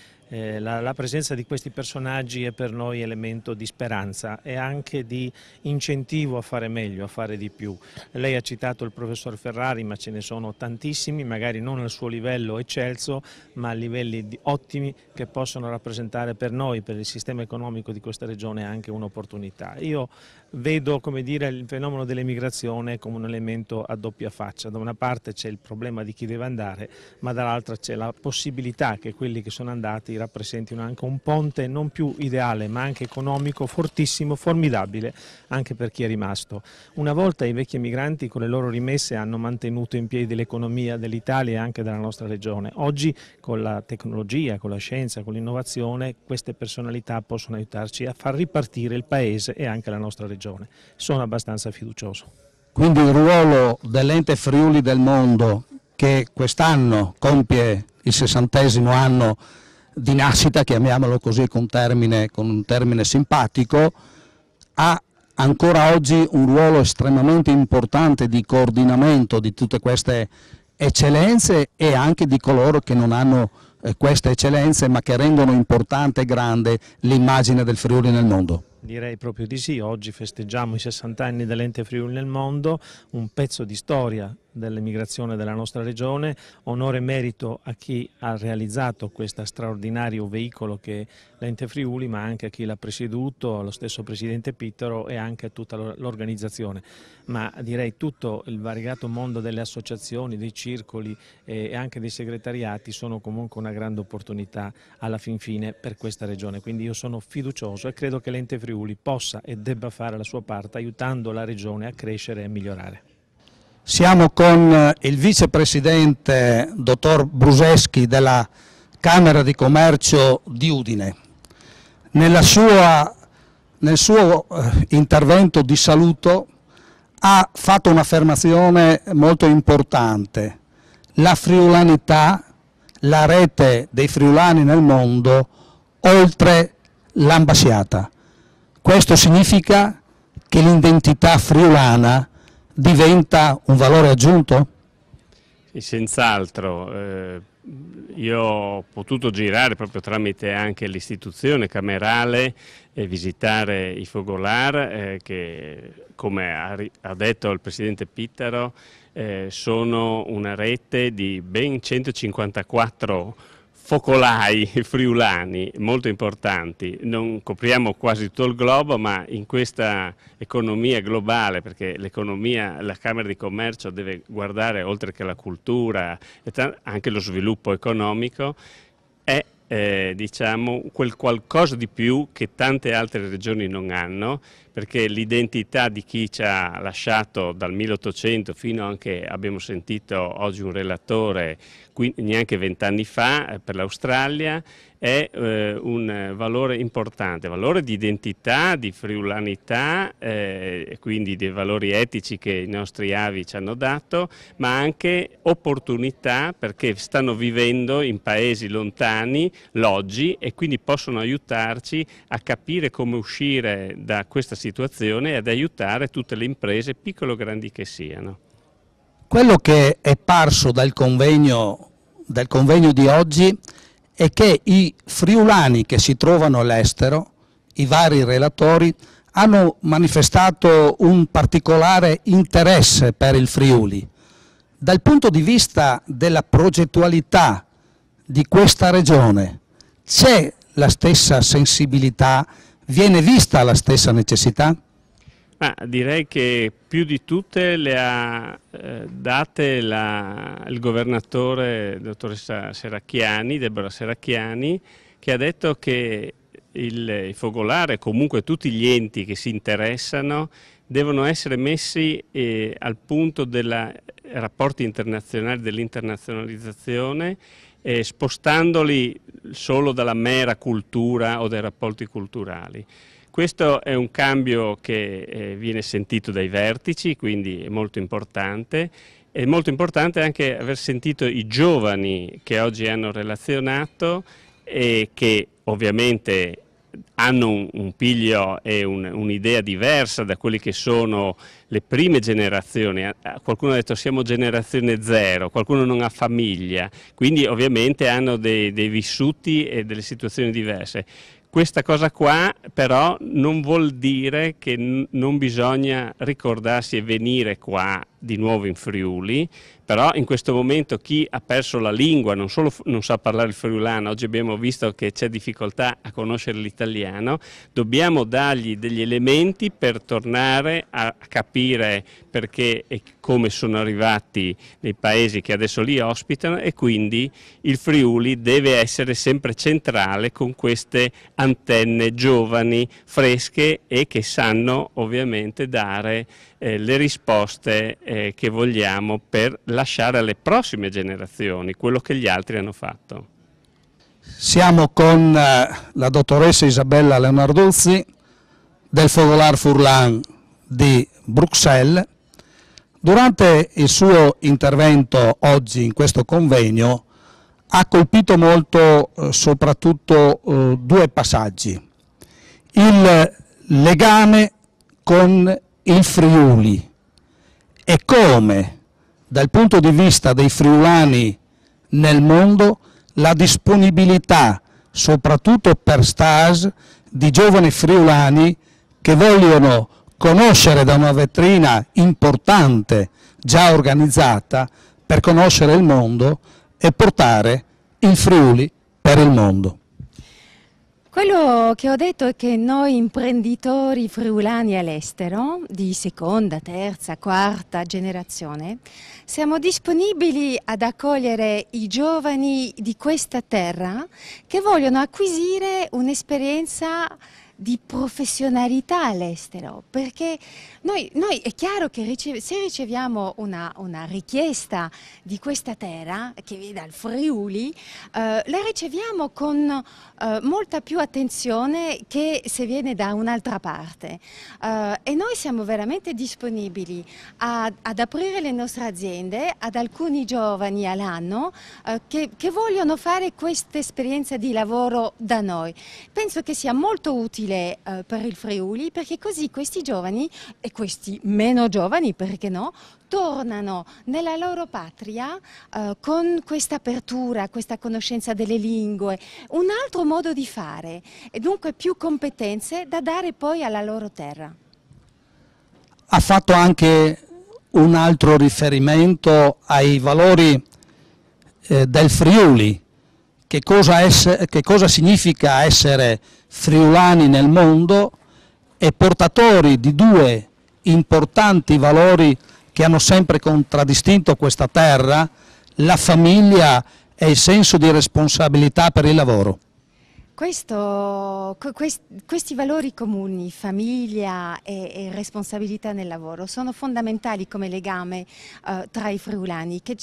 la presenza di questi personaggi è per noi elemento di speranza e anche di incentivo a fare meglio, a fare di più. Lei ha citato il professor Ferrari, ma ce ne sono tantissimi, magari non al suo livello eccelso, ma a livelli ottimi, che possono rappresentare per noi, per il sistema economico di questa regione, anche un'opportunità. Io vedo, come dire, il fenomeno dell'emigrazione come un elemento a doppia faccia. Da una parte c'è il problema di chi deve andare, ma dall'altra c'è la possibilità che quelli che sono andati rappresentino anche un ponte non più ideale, ma anche economico, fortissimo, formidabile, anche per chi è rimasto. Una volta i vecchi emigranti con le loro rimesse hanno mantenuto in piedi l'economia dell'Italia e anche della nostra regione. Oggi con la tecnologia, con la scienza, con l'innovazione, queste personalità possono aiutarci a far ripartire il paese e anche la nostra regione. Sono abbastanza fiducioso. Quindi il ruolo dell'Ente Friuli del Mondo, che quest'anno compie il 60° anno di nascita, chiamiamolo così con un termine simpatico, ha ancora oggi un ruolo estremamente importante di coordinamento di tutte queste eccellenze e anche di coloro che non hanno queste eccellenze ma che rendono importante e grande l'immagine del Friuli nel mondo. Direi proprio di sì, oggi festeggiamo i 60 anni dell'Ente Friuli nel mondo, un pezzo di storia dell'emigrazione della nostra regione, onore e merito a chi ha realizzato questo straordinario veicolo che è l'Ente Friuli, ma anche a chi l'ha presieduto, allo stesso Presidente Pittero e anche a tutta l'organizzazione. Ma direi tutto il variegato mondo delle associazioni, dei circoli e anche dei segretariati sono comunque una grande opportunità alla fin fine per questa regione, quindi io sono fiducioso e credo che l'Ente Friuli possa e debba fare la sua parte aiutando la regione a crescere e a migliorare. Siamo con il vicepresidente dottor Bruseschi della Camera di Commercio di Udine. Nel suo intervento di saluto ha fatto un'affermazione molto importante: la friulanità, la rete dei friulani nel mondo oltre l'ambasciata. Questo significa che l'identità friulana diventa un valore aggiunto? Sì, senz'altro. Io ho potuto girare proprio tramite anche l'istituzione camerale e visitare i fogolar che, come ha detto il Presidente Pittaro, sono una rete di ben 154 focolai friulani molto importanti. Non copriamo quasi tutto il globo, ma in questa economia globale, perché l'economia, la Camera di Commercio deve guardare oltre che la cultura e anche lo sviluppo economico, è diciamo quel qualcosa di più che tante altre regioni non hanno, perché l'identità di chi ci ha lasciato dal 1800 fino anche, abbiamo sentito oggi un relatore, neanche 20 anni fa, per l'Australia, è un valore importante, valore di identità, di friulanità, quindi dei valori etici che i nostri avi ci hanno dato, ma anche opportunità, perché stanno vivendo in paesi lontani l'oggi e quindi possono aiutarci a capire come uscire da questa situazione e ad aiutare tutte le imprese, piccole o grandi che siano. Quello che è parso dal convegno di oggi è che i friulani che si trovano all'estero, i vari relatori, hanno manifestato un particolare interesse per il Friuli. Dal punto di vista della progettualità di questa regione, c'è la stessa sensibilità? Viene vista la stessa necessità? Direi che più di tutte le ha date il governatore, dottoressa Serracchiani, Deborah Serracchiani, che ha detto che il focolare, comunque tutti gli enti che si interessano, devono essere messi al punto dei rapporti internazionali, dell'internazionalizzazione, spostandoli solo dalla mera cultura o dai rapporti culturali. Questo è un cambio che viene sentito dai vertici, quindi è molto importante. È molto importante anche aver sentito i giovani che oggi hanno relazionato e che ovviamente hanno un piglio e un'idea diversa da quelli che sono le prime generazioni. Qualcuno ha detto siamo generazione zero, qualcuno non ha famiglia, quindi ovviamente hanno dei vissuti e delle situazioni diverse. Questa cosa qua però non vuol dire che non bisogna ricordarsi e venire qua di nuovo in Friuli, però in questo momento chi ha perso la lingua, non solo non sa parlare il friulano, oggi abbiamo visto che c'è difficoltà a conoscere l'italiano, dobbiamo dargli degli elementi per tornare a capire perché e come sono arrivati nei paesi che adesso li ospitano, e quindi il Friuli deve essere sempre centrale con queste antenne giovani, fresche e che sanno ovviamente dare le risposte che vogliamo per lasciare alle prossime generazioni quello che gli altri hanno fatto. Siamo con la dottoressa Isabella Leonarduzzi del Fogolar Furlan di Bruxelles. Durante il suo intervento oggi in questo convegno ha colpito molto soprattutto due passaggi: il legame con il Friuli e come dal punto di vista dei friulani nel mondo la disponibilità soprattutto per stage di giovani friulani che vogliono conoscere da una vetrina importante già organizzata per conoscere il mondo e portare il Friuli per il mondo. Quello che ho detto è che noi imprenditori friulani all'estero, di seconda, terza, quarta generazione, siamo disponibili ad accogliere i giovani di questa terra che vogliono acquisire un'esperienza di professionalità all'estero, perché noi è chiaro che se riceviamo una richiesta di questa terra che viene dal Friuli, la riceviamo con molta più attenzione che se viene da un'altra parte, e noi siamo veramente disponibili ad aprire le nostre aziende ad alcuni giovani all'anno che vogliono fare questa esperienza di lavoro da noi. Penso che sia molto utile utile per il Friuli, perché così questi giovani e questi meno giovani, perché no, tornano nella loro patria con questa apertura, questa conoscenza delle lingue, un altro modo di fare e dunque più competenze da dare poi alla loro terra. Ha fatto anche un altro riferimento ai valori del Friuli. Che cosa significa essere friulani nel mondo e portatori di due importanti valori che hanno sempre contraddistinto questa terra, la famiglia e il senso di responsabilità per il lavoro. Questi valori comuni, famiglia e responsabilità nel lavoro, sono fondamentali come legame tra i friulani, che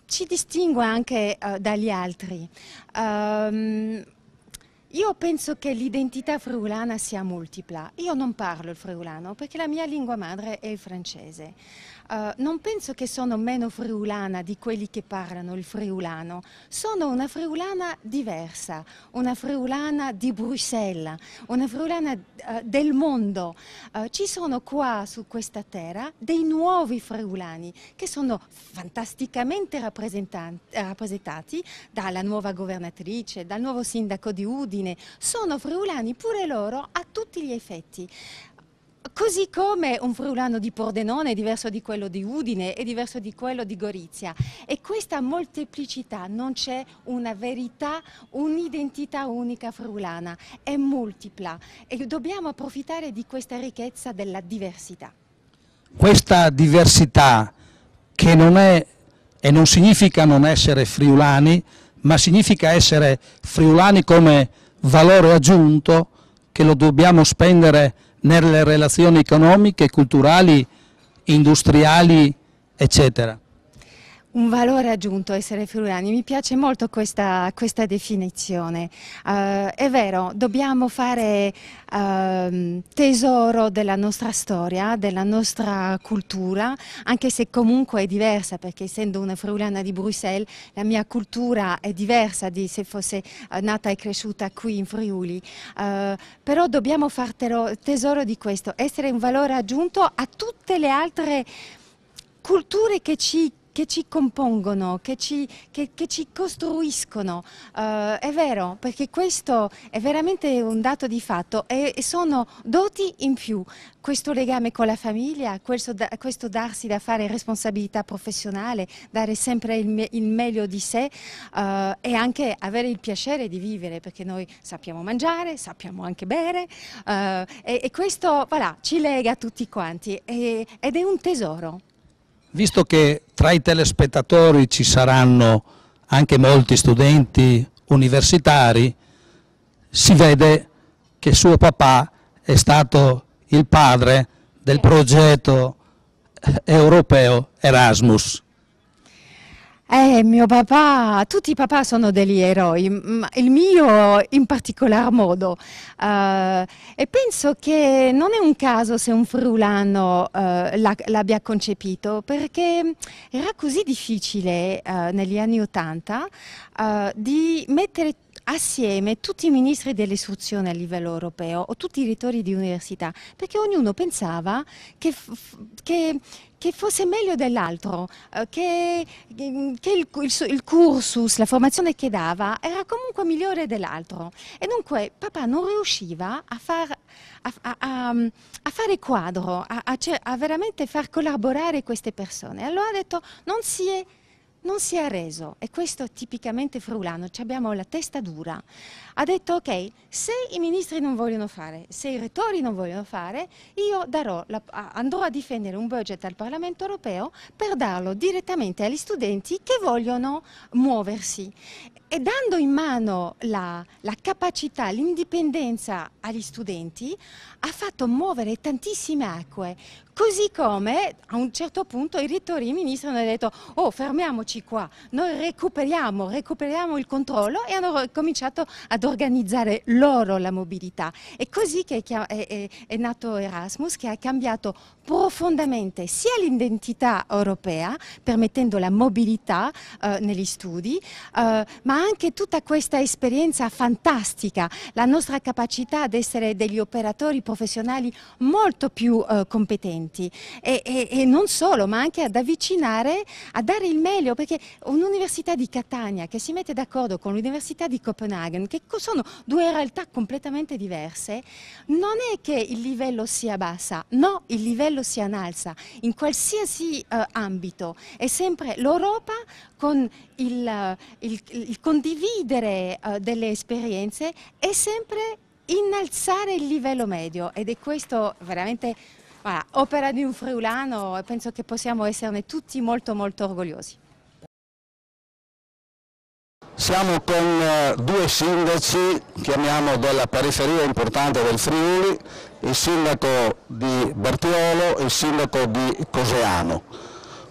ci distingue anche dagli altri. Io penso che l'identità friulana sia multipla. Io non parlo il friulano perché la mia lingua madre è il francese. Non penso che sono meno friulana di quelli che parlano il friulano. Sono una friulana diversa, una friulana di Bruxelles, una friulana del mondo. Ci sono qua su questa terra dei nuovi friulani che sono fantasticamente rappresentati dalla nuova governatrice, dal nuovo sindaco di Udine. Sono friulani pure loro a tutti gli effetti. Così come un friulano di Pordenone è diverso di quello di Udine, è diverso di quello di Gorizia. E questa molteplicità, non c'è una verità, un'identità unica friulana, è multipla e dobbiamo approfittare di questa ricchezza della diversità. Questa diversità che non è e non significa non essere friulani, ma significa essere friulani come valore aggiunto che lo dobbiamo spendere nelle relazioni economiche, culturali, industriali, eccetera. Un valore aggiunto essere friulani, mi piace molto questa definizione. È vero, dobbiamo fare tesoro della nostra storia, della nostra cultura, anche se comunque è diversa, perché essendo una friulana di Bruxelles la mia cultura è diversa di se fosse nata e cresciuta qui in Friuli, però dobbiamo fare tesoro di questo, essere un valore aggiunto a tutte le altre culture che ci compongono, che ci costruiscono. È vero, perché questo è veramente un dato di fatto e sono doti in più. Questo legame con la famiglia, questo darsi da fare responsabilità professionale, dare sempre il meglio di sé e anche avere il piacere di vivere, perché noi sappiamo mangiare, sappiamo anche bere e questo voilà, ci lega tutti quanti ed è un tesoro. Visto che tra i telespettatori ci saranno anche molti studenti universitari, si vede che suo papà è stato il padre del progetto europeo Erasmus. Mio papà, tutti i papà sono degli eroi, ma il mio in particolar modo. E penso che non è un caso se un friulano l'abbia concepito, perché era così difficile negli anni *80 di mettere assieme tutti i ministri dell'istruzione a livello europeo o tutti i rettori di università, perché ognuno pensava che fosse meglio dell'altro, che il cursus, la formazione che dava era comunque migliore dell'altro e dunque papà non riusciva a fare quadro, a veramente far collaborare queste persone. Allora ha detto non si è arreso e questo è tipicamente friulano, abbiamo la testa dura. Ha detto ok, se i ministri non vogliono fare, se i rettori non vogliono fare, io andrò a difendere un budget al Parlamento europeo per darlo direttamente agli studenti che vogliono muoversi. E dando in mano la capacità, l'indipendenza agli studenti, ha fatto muovere tantissime acque. Così come a un certo punto i rettori e i ministri hanno detto oh fermiamoci qua, noi recuperiamo il controllo e hanno cominciato ad organizzare loro la mobilità. È così che è nato Erasmus, che ha cambiato profondamente sia l'identità europea, permettendo la mobilità negli studi, ma anche tutta questa esperienza fantastica, la nostra capacità di essere degli operatori professionali molto più competenti e non solo, ma anche ad avvicinare, a dare il meglio, perché un'università di Catania che si mette d'accordo con l'università di Copenaghen, che sono due realtà completamente diverse, non è che il livello si abbassa, no, il livello si innalza in qualsiasi ambito. È sempre l'Europa con il condividere delle esperienze e sempre innalzare il livello medio, ed è questo veramente opera di un friulano, e penso che possiamo esserne tutti molto orgogliosi. Siamo con due sindaci, chiamiamo della periferia importante del Friuli, il sindaco di Bertiolo e il sindaco di Coseano.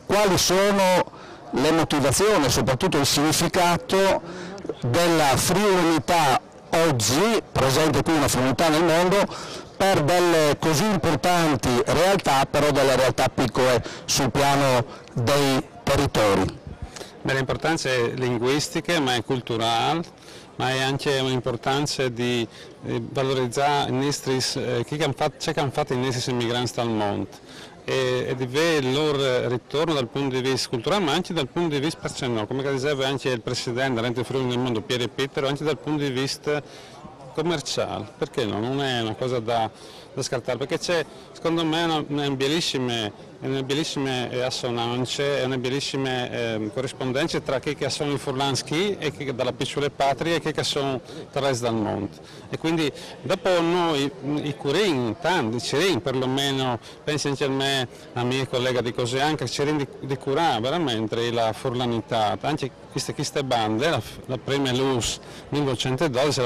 Quali sono le motivazioni e soprattutto il significato della friulinità oggi, presente qui una friulinità nel mondo, per delle così importanti realtà, però delle realtà piccole sul piano dei territori? L'importanza è linguistica, ma è culturale, ma è anche un'importanza di valorizzare che hanno fatto i nostri immigranti dal mondo e di vedere il loro ritorno dal punto di vista culturale, ma anche dal punto di vista personale, come diceva anche il presidente dell'Ente Friuli nel Mondo, Pieri Pittero, anche dal punto di vista commerciale, perché no? Non è una cosa da scartare, perché c'è secondo me una bellissima assonanze e una bellissima corrispondenza tra chi che sono i furlanski e chi dalla piccola patria e chi che sono il resto del mondo. E quindi dopo noi i curin, tanti, cirin perlomeno, pensi anche a me, a mia collega di Coseano, che cirin di curare veramente la furlanità, anche queste bande, la prima LUS 1912,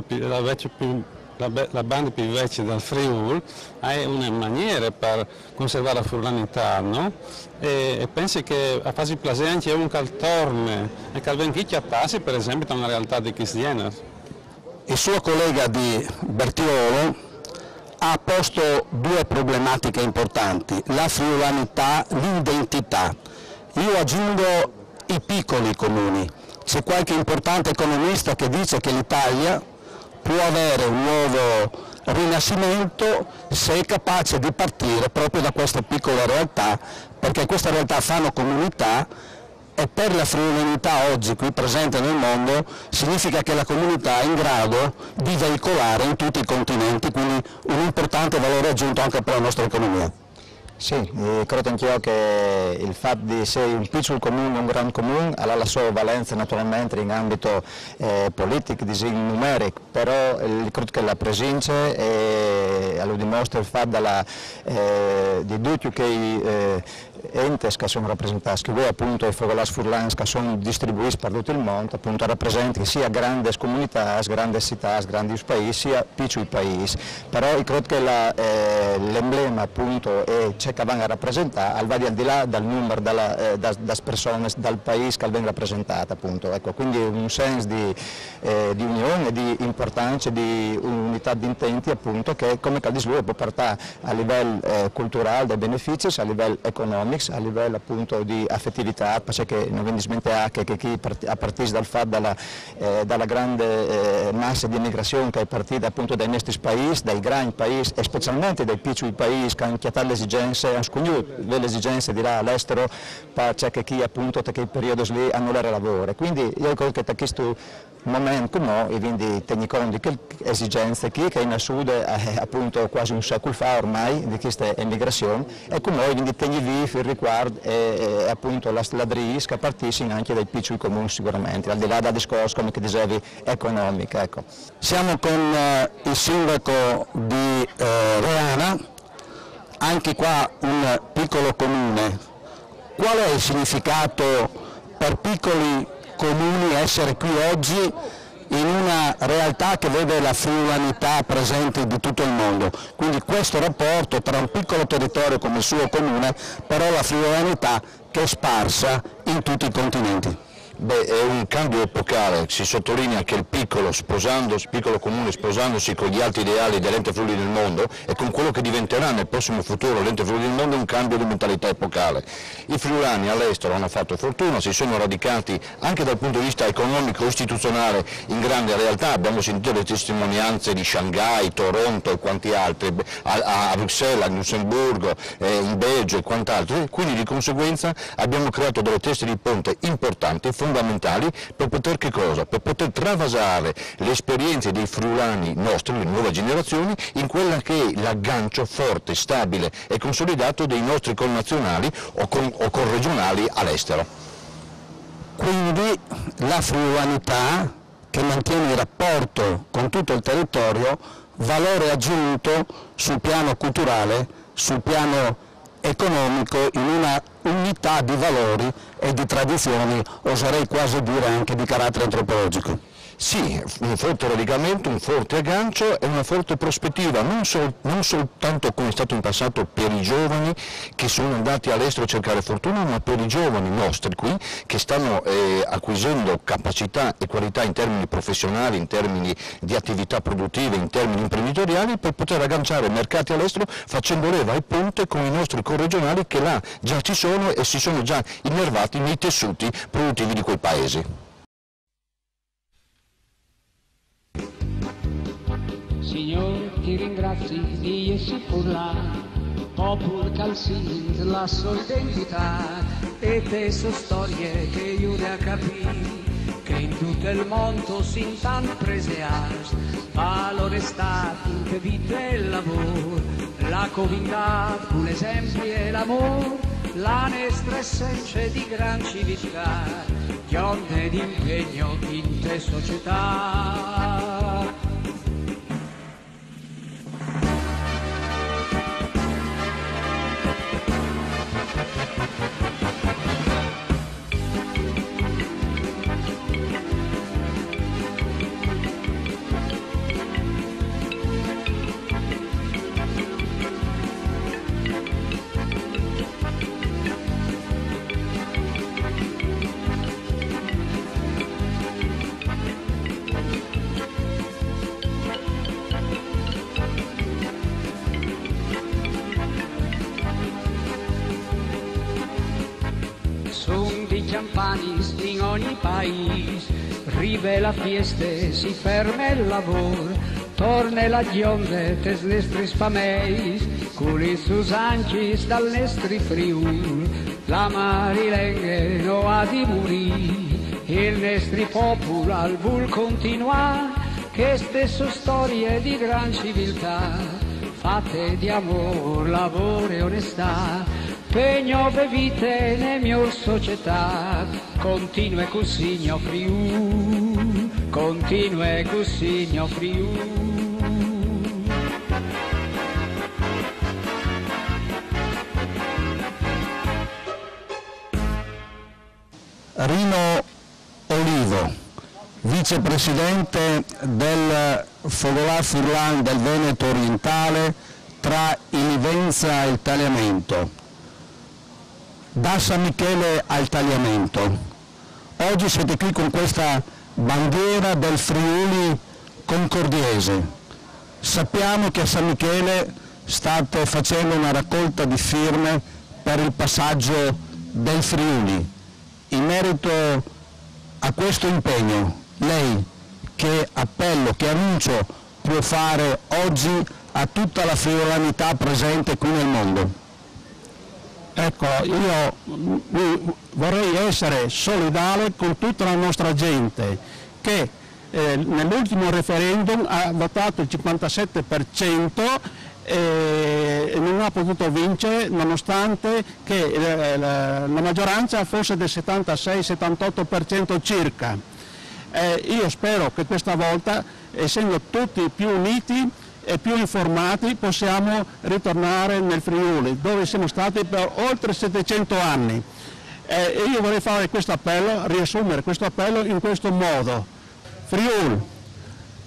la banda più vecchia del Friuli, è una maniera per conservare la furlanità, no? E pensi che a fase piacere anche un caltorne e calvenchicchi a passi, per esempio, da una realtà di Cristiana. Il suo collega di Bertiolo ha posto due problematiche importanti, la friulanità, l'identità. Io aggiungo i piccoli comuni. C'è qualche importante economista che dice che l'Italia può avere un nuovo rinascimento se è capace di partire proprio da queste piccole realtà, perché queste realtà fanno comunità e per la friulinità oggi qui presente nel mondo significa che la comunità è in grado di veicolare in tutti i continenti, quindi un importante valore aggiunto anche per la nostra economia. Sì, credo anch'io che il fatto di essere un piccolo comune, un grande comune, ha la sua valenza naturalmente in ambito politico, numerico, però credo che la presenza lo dimostra il fatto di tutti che entes che sono rappresentati, che voi appunto i fogolari furlans che sono distribuiti per tutto il mondo, appunto rappresentano sia grandi comunità, grandi città, grandi paesi, sia piccoli paesi, però io credo che l'emblema appunto è ciò che vanno a rappresentare, al di là dal numero delle persone dal paese che vengono rappresentate appunto, ecco, quindi un senso di unione, di importanza, di unità di intenti appunto che come che sviluppo porta a livello culturale dei benefici, a livello economico, a livello appunto di affettività, perché non viene dimenticato che chi a partire dal fatto dalla grande massa di immigrazione che è partita appunto dai nostri paesi, dai grandi paesi e specialmente dai piccoli paesi che hanno chiamato le esigenze, hanno sconosciuto le esigenze di là all'estero, perché chi appunto da quei periodi lì hanno l'era lavoro. Quindi io credo che da questo momento come e quindi tenni conto di che esigenze che in Sud appunto quasi un secolo fa ormai di questa emigrazione e come quindi tenni vivo il riguardo e appunto la stradris che partiscono anche dai piccoli comuni sicuramente, al di là del discorso come che dicevi economico. Ecco. Siamo con il sindaco di Reana, anche qua un piccolo comune. Qual è il significato per piccoli comuni essere qui oggi in una realtà che vede la friulanità presente di tutto il mondo? Quindi questo rapporto tra un piccolo territorio come il suo comune, però la friulanità che è sparsa in tutti i continenti. Beh, è un cambio epocale, si sottolinea che il piccolo comune sposandosi con gli alti ideali dell'Ente Friuli del Mondo e con quello che diventerà nel prossimo futuro l'Ente Friuli del Mondo è un cambio di mentalità epocale. I friulani all'estero hanno fatto fortuna, si sono radicati anche dal punto di vista economico e istituzionale in grande realtà, abbiamo sentito le testimonianze di Shanghai, Toronto e quanti altri, a Bruxelles, a Lussemburgo, in Belgio e quant'altro, quindi di conseguenza abbiamo creato delle teste di ponte importanti, fondamentali per poter che cosa? Per poter travasare le esperienze dei friulani nostri, le nuove generazioni, in quella che è l'aggancio forte, stabile e consolidato dei nostri connazionali o corregionali all'estero. Quindi la friulanità che mantiene il rapporto con tutto il territorio, valore aggiunto sul piano culturale, sul piano economico, in una unità di valori e di tradizioni, oserei quasi dire anche di carattere antropologico. Sì, un forte radicamento, un forte aggancio e una forte prospettiva, non soltanto come è stato in passato per i giovani che sono andati all'estero a cercare fortuna, ma per i giovani nostri qui che stanno acquisendo capacità e qualità in termini professionali, in termini di attività produttive, in termini imprenditoriali, per poter agganciare mercati all'estero facendo leva e ponte con i nostri corregionali che là già ci sono e si sono già innervati nei tessuti produttivi di quei paesi. Signor, ti ringrazi di essi furlan, popol calzint la sua identità, e te so storie che io ne capì, che in tutto il mondo sin tant preseas, valore stato che vita e lavoro, la covinda, con l'esempio e l'amore, la nostra essenza di gran civiltà, di onde di impegno in te società. Campanis in ogni paese, rivela fieste, si ferma il lavoro, torna la gionde tes nestri spameis, culi sus ancis dal nestri friul, la marilenghe no ha di morì, il nestri popolo al vul continua, che stesso storie di gran civiltà, fatte di amor, lavoro e onestà, pegno vite ne mia società, continue così Friuli, continue così Friuli. Rino Olivo, vicepresidente del Fogolar Furlan del Veneto orientale tra il Livenza e il Tagliamento. Da San Michele al Tagliamento. Oggi siete qui con questa bandiera del Friuli concordiese. Sappiamo che a San Michele state facendo una raccolta di firme per il passaggio del Friuli. In merito a questo impegno, lei che appello, che annuncio può fare oggi a tutta la friolanità presente qui nel mondo? Ecco, io vorrei essere solidale con tutta la nostra gente che nell'ultimo referendum ha votato il 57% e non ha potuto vincere nonostante che la maggioranza fosse del 76-78% circa. Io spero che questa volta, essendo tutti più uniti e più informati, possiamo ritornare nel Friuli, dove siamo stati per oltre 700 anni. Io vorrei fare questo appello, riassumere questo appello in questo modo. Friuli,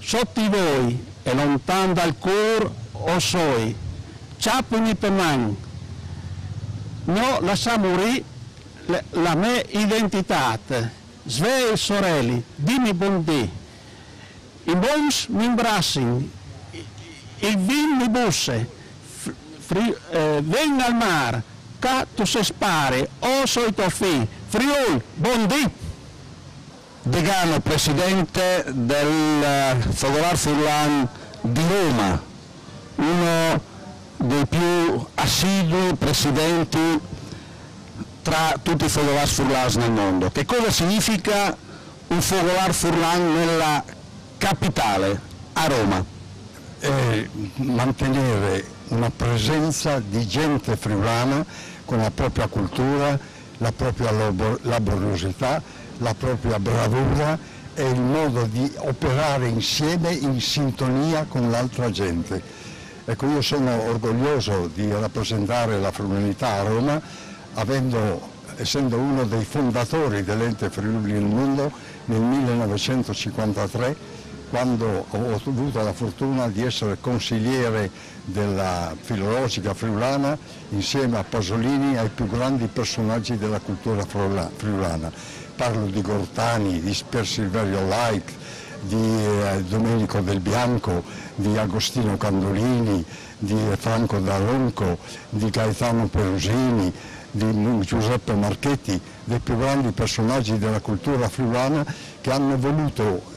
sotto voi e lontano dal cuore o soi, ciapuni per man, no lasciamo morire la mia identità, Sve sorelle, dimmi buondì, i bons mi imbrassin, il vin mi busse, venga al mar, ca tu se spare, o soi toffi, Friul, buondì. Degano, presidente del Fogolar Furlan di Roma, uno dei più assidui presidenti tra tutti i Fogolar Furlans nel mondo. Che cosa significa un Fogolar Furlan nella capitale, a Roma? Mantenere una presenza di gente friulana con la propria cultura, la propria laboriosità, la propria bravura e il modo di operare insieme in sintonia con l'altra gente. Ecco, io sono orgoglioso di rappresentare la friulanità a Roma, essendo uno dei fondatori dell'Ente Friuli nel Mondo nel 1953, quando ho avuto la fortuna di essere consigliere della filologica friulana insieme a Pasolini, ai più grandi personaggi della cultura friulana. Parlo di Gortani, di Pier Silverio Laic, di Domenico Del Bianco, di Agostino Candolini, di Franco D'Alonco, di Gaetano Perusini, di Giuseppe Marchetti, dei più grandi personaggi della cultura friulana che hanno voluto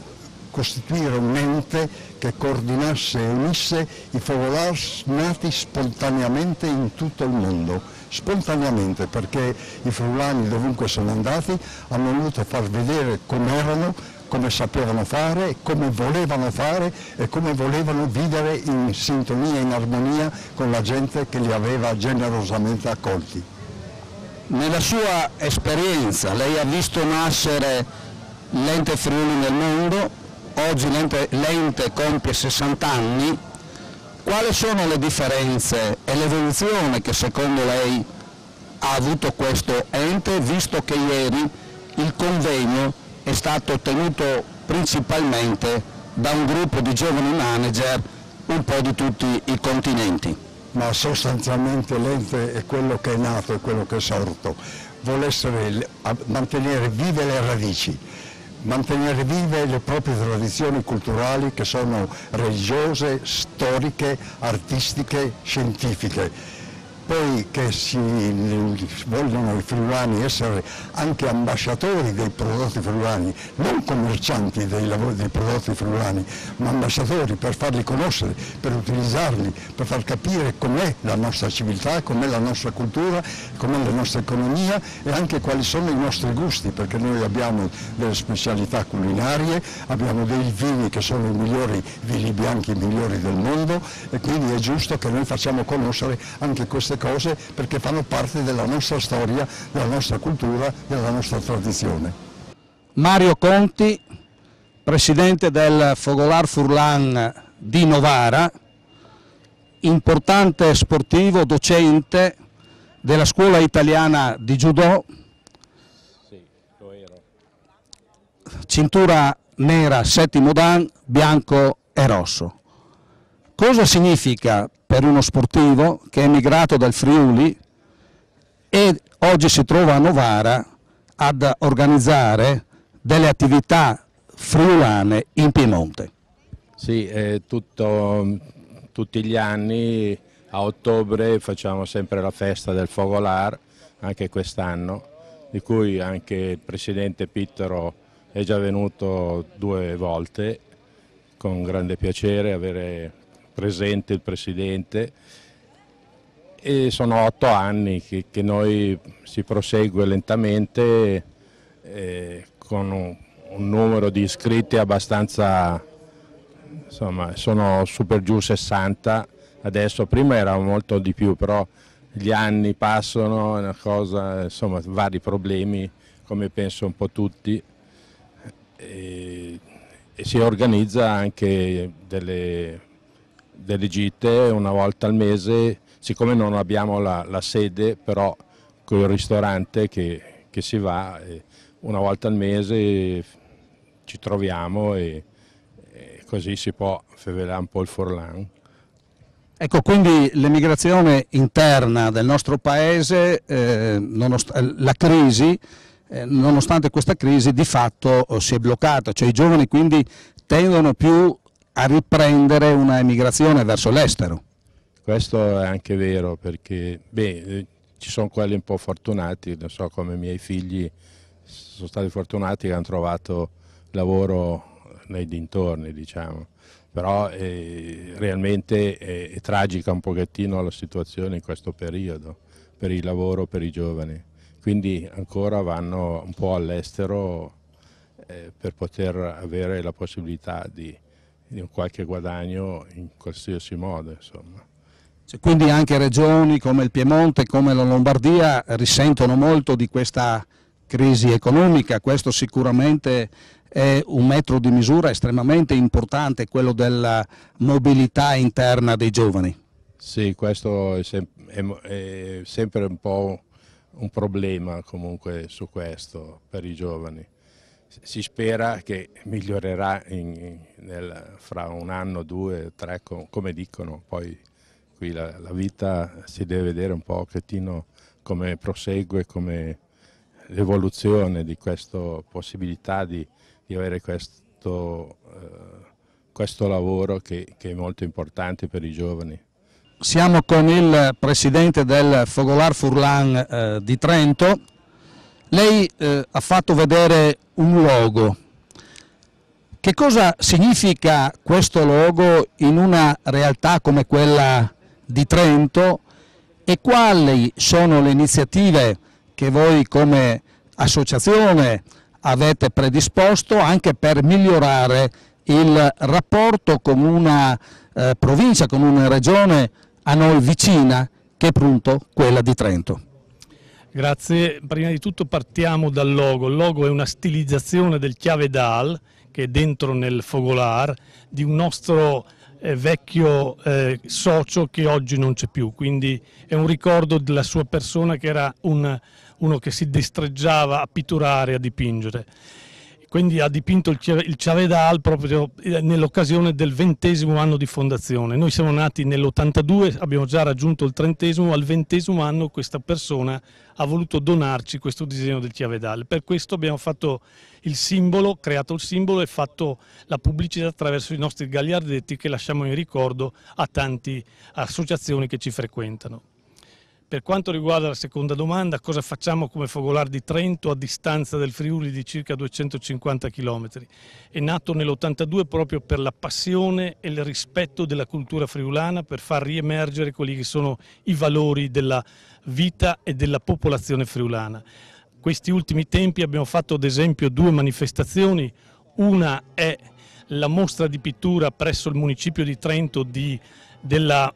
costituire un ente che coordinasse e unisse i Fogolars nati spontaneamente in tutto il mondo. Spontaneamente, perché i friulani dovunque sono andati hanno voluto far vedere com'erano, come sapevano fare, come volevano fare e come volevano vivere in sintonia, in armonia con la gente che li aveva generosamente accolti. Nella sua esperienza lei ha visto nascere l'Ente Friuli nel mondo, oggi l'ente compie 60 anni. Quali sono le differenze e l'evoluzione che secondo lei ha avuto questo ente, visto che ieri il convegno è stato tenuto principalmente da un gruppo di giovani manager un po' di tutti i continenti? Ma sostanzialmente l'ente è quello che è nato, è quello che è sorto, vuole mantenere vive le radici, mantenere vive le proprie tradizioni culturali che sono religiose, storiche, artistiche, scientifiche. Poi che vogliono i friulani essere anche ambasciatori dei prodotti friulani, non commercianti dei prodotti friulani, ma ambasciatori per farli conoscere, per utilizzarli, per far capire com'è la nostra civiltà, com'è la nostra cultura, com'è la nostra economia e anche quali sono i nostri gusti, perché noi abbiamo delle specialità culinarie, abbiamo dei vini che sono i migliori vini bianchi, i migliori del mondo, e quindi è giusto che noi facciamo conoscere anche queste cose perché fanno parte della nostra storia, della nostra cultura, della nostra tradizione. Mario Conti, presidente del Fogolar Furlan di Novara, importante sportivo, docente della scuola italiana di judo, cintura nera settimo dan, bianco e rosso. Cosa significa per uno sportivo che è emigrato dal Friuli e oggi si trova a Novara ad organizzare delle attività friulane in Piemonte? Sì, tutti gli anni a ottobre facciamo sempre la festa del Fogolar, anche quest'anno, di cui anche il presidente Pittero è già venuto 2 volte, con grande piacere avere presente il presidente, e sono 8 anni che noi si prosegue lentamente con un numero di iscritti abbastanza, insomma sono super giù 60 adesso, prima era molto di più, però gli anni passano, è una cosa, insomma vari problemi come penso un po' tutti, e si organizza anche delle gite una volta al mese, siccome non abbiamo la sede, però con il ristorante che si va, una volta al mese ci troviamo e così si può fevelare un po' il Furlan. Ecco, quindi l'emigrazione interna del nostro paese, la crisi, nonostante questa crisi di fatto si è bloccata, cioè i giovani quindi tendono più a riprendere una emigrazione verso l'estero. Questo è anche vero, perché ci sono quelli un po' fortunati, non so, come i miei figli sono stati fortunati che hanno trovato lavoro nei dintorni, diciamo. Però realmente è tragica un pochettino la situazione in questo periodo per il lavoro, per i giovani. Quindi ancora vanno un po' all'estero per poter avere la possibilità di un qualche guadagno in qualsiasi modo, insomma. Quindi anche regioni come il Piemonte, come la Lombardia risentono molto di questa crisi economica. Questo sicuramente è un metro di misura estremamente importante, quello della mobilità interna dei giovani. Sì, questo è sempre un po' un problema comunque su questo per i giovani. Si spera che migliorerà fra un anno, 2, 3, come dicono. Poi qui la vita si deve vedere un pochettino come prosegue, come l'evoluzione di questa possibilità di avere questo lavoro che è molto importante per i giovani. Siamo con il presidente del Fogolar Furlan di Trento. Lei ha fatto vedere un logo. Che cosa significa questo logo in una realtà come quella di Trento e quali sono le iniziative che voi come associazione avete predisposto anche per migliorare il rapporto con una provincia, con una regione a noi vicina, che è appunto quella di Trento? Grazie, prima di tutto partiamo dal logo. Il logo è una stilizzazione del Chiavedal, che è dentro nel Fogolar, di un nostro vecchio socio che oggi non c'è più, quindi è un ricordo della sua persona, che era uno che si destreggiava a pitturare, a dipingere. Quindi ha dipinto il Chiavedal proprio nell'occasione del 20° anno di fondazione. Noi siamo nati nell'82, abbiamo già raggiunto il 30°, al 20° anno questa persona ha voluto donarci questo disegno del Chiavedal. Per questo abbiamo fatto il simbolo, creato il simbolo e fatto la pubblicità attraverso i nostri gagliardetti che lasciamo in ricordo a tante associazioni che ci frequentano. Per quanto riguarda la seconda domanda, cosa facciamo come Fogolar di Trento a distanza del Friuli di circa 250 km? È nato nell'82 proprio per la passione e il rispetto della cultura friulana, per far riemergere quelli che sono i valori della vita e della popolazione friulana. Questi ultimi tempi abbiamo fatto ad esempio 2 manifestazioni. Una è la mostra di pittura presso il municipio di Trento della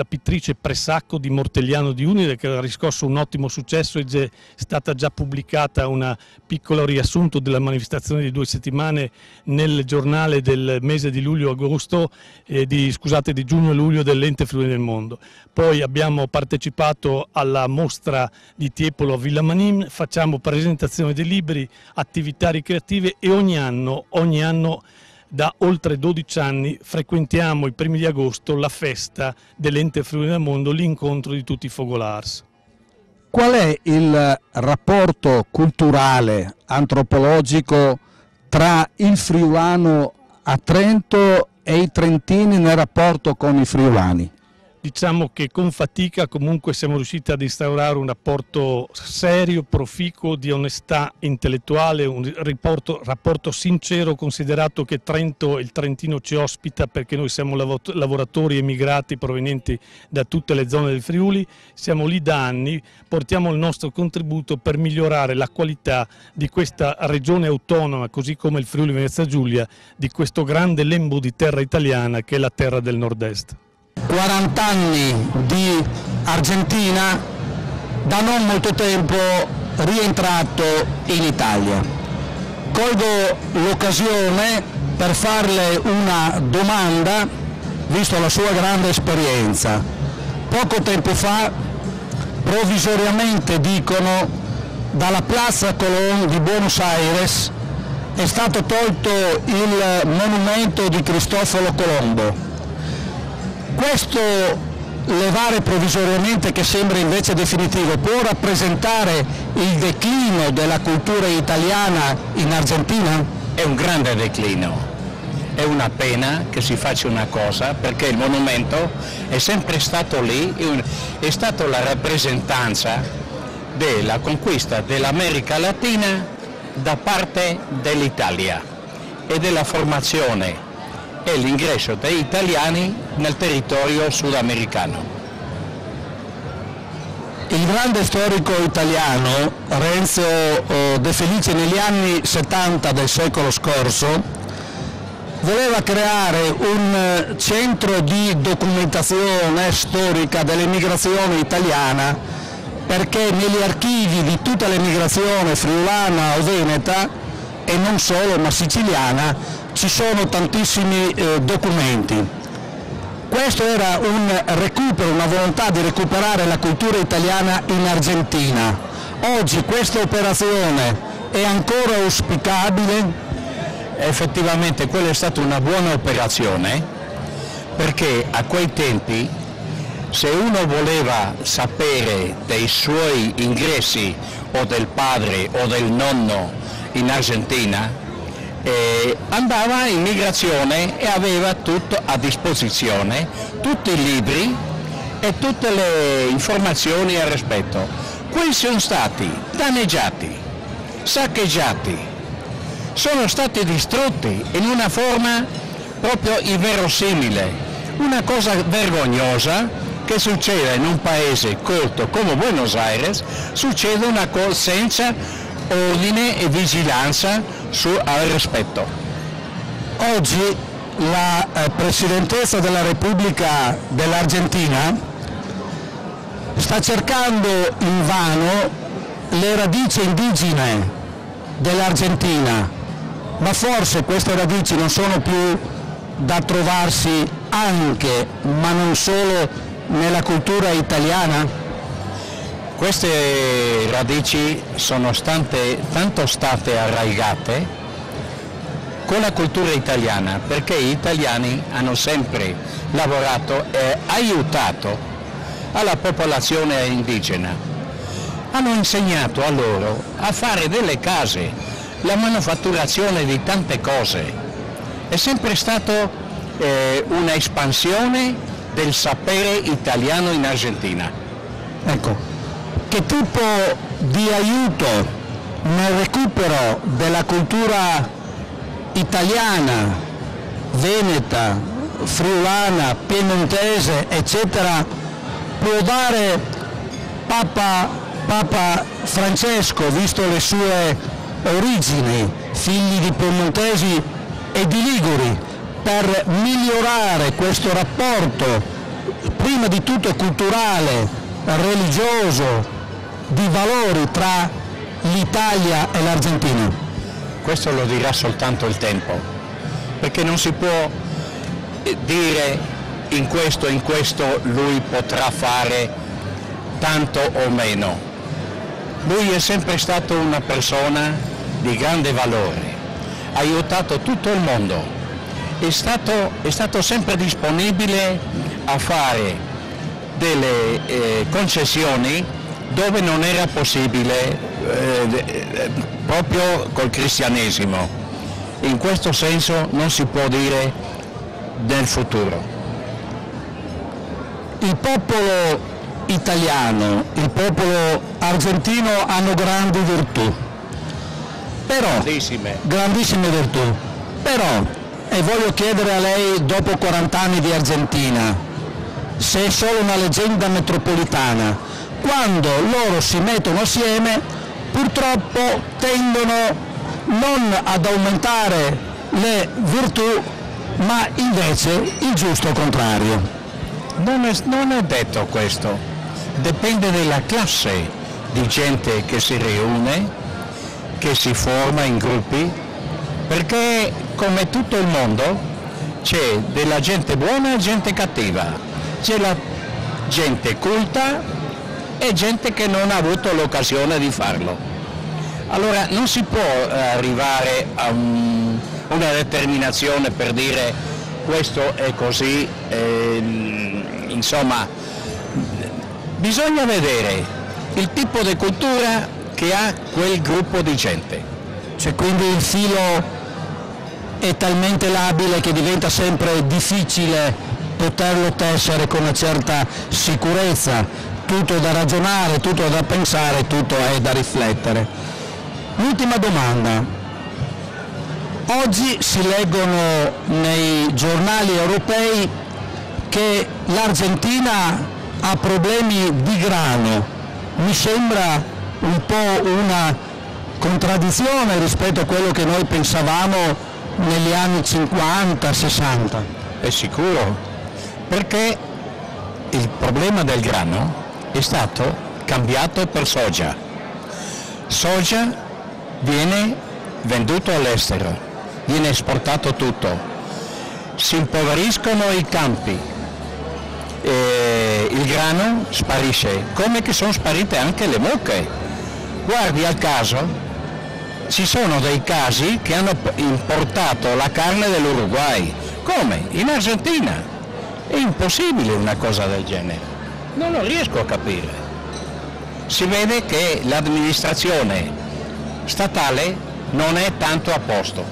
pittrice Pressacco di Mortegliano di Unide, che ha riscosso un ottimo successo ed è stata già pubblicata una piccolo riassunto della manifestazione di 2 settimane nel giornale del mese di luglio-agosto, di giugno e luglio dell'Ente Friuli del Mondo. Poi abbiamo partecipato alla mostra di Tiepolo a Villa Manin, facciamo presentazione dei libri, attività ricreative e ogni anno da oltre 12 anni frequentiamo i primi di agosto la festa dell'Ente Friuli del Mondo, l'incontro di tutti i Fogolars. Qual è il rapporto culturale, antropologico tra il friulano a Trento e i trentini nel rapporto con i friulani? Diciamo che con fatica comunque siamo riusciti ad instaurare un rapporto serio, proficuo, di onestà intellettuale, un rapporto sincero, considerato che Trento, il Trentino ci ospita perché noi siamo lavoratori emigrati provenienti da tutte le zone del Friuli, siamo lì da anni, portiamo il nostro contributo per migliorare la qualità di questa regione autonoma, così come il Friuli Venezia Giulia, di questo grande lembo di terra italiana che è la terra del nord-est. 40 anni di Argentina, da non molto tempo rientrato in Italia. Colgo l'occasione per farle una domanda, visto la sua grande esperienza. Poco tempo fa, provvisoriamente dicono, dalla Plaza Colón di Buenos Aires è stato tolto il monumento di Cristoforo Colombo. Questo levare provvisoriamente, che sembra invece definitivo, può rappresentare il declino della cultura italiana in Argentina? È un grande declino. È una pena che si faccia una cosa, perché il monumento è sempre stato lì, è stato la rappresentanza della conquista dell'America Latina da parte dell'Italia e della formazione e l'ingresso degli italiani nel territorio sudamericano. Il grande storico italiano Renzo De Felice negli anni 70 del secolo scorso voleva creare un centro di documentazione storica dell'emigrazione italiana, perché negli archivi di tutta l'emigrazione friulana o veneta, e non solo, ma siciliana, ci sono tantissimi documenti. Questo era un recupero, una volontà di recuperare la cultura italiana in Argentina. Oggi questa operazione è ancora auspicabile? Effettivamente quella è stata una buona operazione, perché a quei tempi se uno voleva sapere dei suoi ingressi o del padre o del nonno in Argentina, andava in migrazione e aveva tutto a disposizione, tutti i libri e tutte le informazioni al rispetto. Questi sono stati danneggiati, saccheggiati, sono stati distrutti in una forma proprio inverosimile, una cosa vergognosa che succede in un paese colto come Buenos Aires, succede una cosa senza ordine e vigilanza al rispetto. Oggi la Presidentessa della Repubblica dell'Argentina sta cercando invano le radici indigene dell'Argentina, ma forse queste radici non sono più da trovarsi anche, ma non solo, nella cultura italiana? Queste radici sono tanto state arraigate con la cultura italiana, perché gli italiani hanno sempre lavorato e aiutato alla popolazione indigena. Hanno insegnato a loro a fare delle case, la manufatturazione di tante cose. È sempre stata una espansione del sapere italiano in Argentina. Ecco, che tipo di aiuto nel recupero della cultura italiana, veneta, friulana, piemontese, eccetera, può dare Papa Francesco, visto le sue origini, figli di piemontesi e di liguri, per migliorare questo rapporto, prima di tutto culturale, religioso, di valori tra l'Italia e l'Argentina? Questo lo dirà soltanto il tempo, perché non si può dire in questo lui potrà fare tanto o meno. Lui è sempre stato una persona di grande valore, ha aiutato tutto il mondo, è stato sempre disponibile a fare delle concessioni dove non era possibile, proprio col cristianesimo. In questo senso non si può dire nel futuro. Il popolo italiano, il popolo argentino hanno grandi virtù, però, grandissime virtù, però, e voglio chiedere a lei, dopo 40 anni di Argentina, se è solo una leggenda metropolitana, quando loro si mettono assieme purtroppo tendono non ad aumentare le virtù, ma invece il giusto contrario. Non è detto questo, dipende dalla classe di gente che si riúne, che si forma in gruppi, perché come tutto il mondo c'è della gente buona e gente cattiva, c'è la gente culta e gente che non ha avuto l'occasione di farlo. Allora non si può arrivare a una determinazione per dire questo è così, insomma Bisogna vedere il tipo di cultura che ha quel gruppo di gente. Cioè, quindi il filo è talmente labile che diventa sempre difficile poterlo tessere con una certa sicurezza, tutto è da ragionare, tutto è da pensare, tutto è da riflettere. L'ultima domanda: oggi si leggono nei giornali europei che l'Argentina ha problemi di grano, mi sembra un po' una contraddizione rispetto a quello che noi pensavamo negli anni 50-60. È sicuro, perché il problema del grano è stato cambiato per soja. Soja viene venduto all'estero, viene esportato tutto, si impoveriscono i campi, il grano sparisce, come che sono sparite anche le mucche. Guardi al caso, ci sono dei casi che hanno importato la carne dell'Uruguay. Come? In Argentina. È impossibile una cosa del genere. Non lo riesco a capire. Si vede che l'amministrazione statale non è tanto a posto.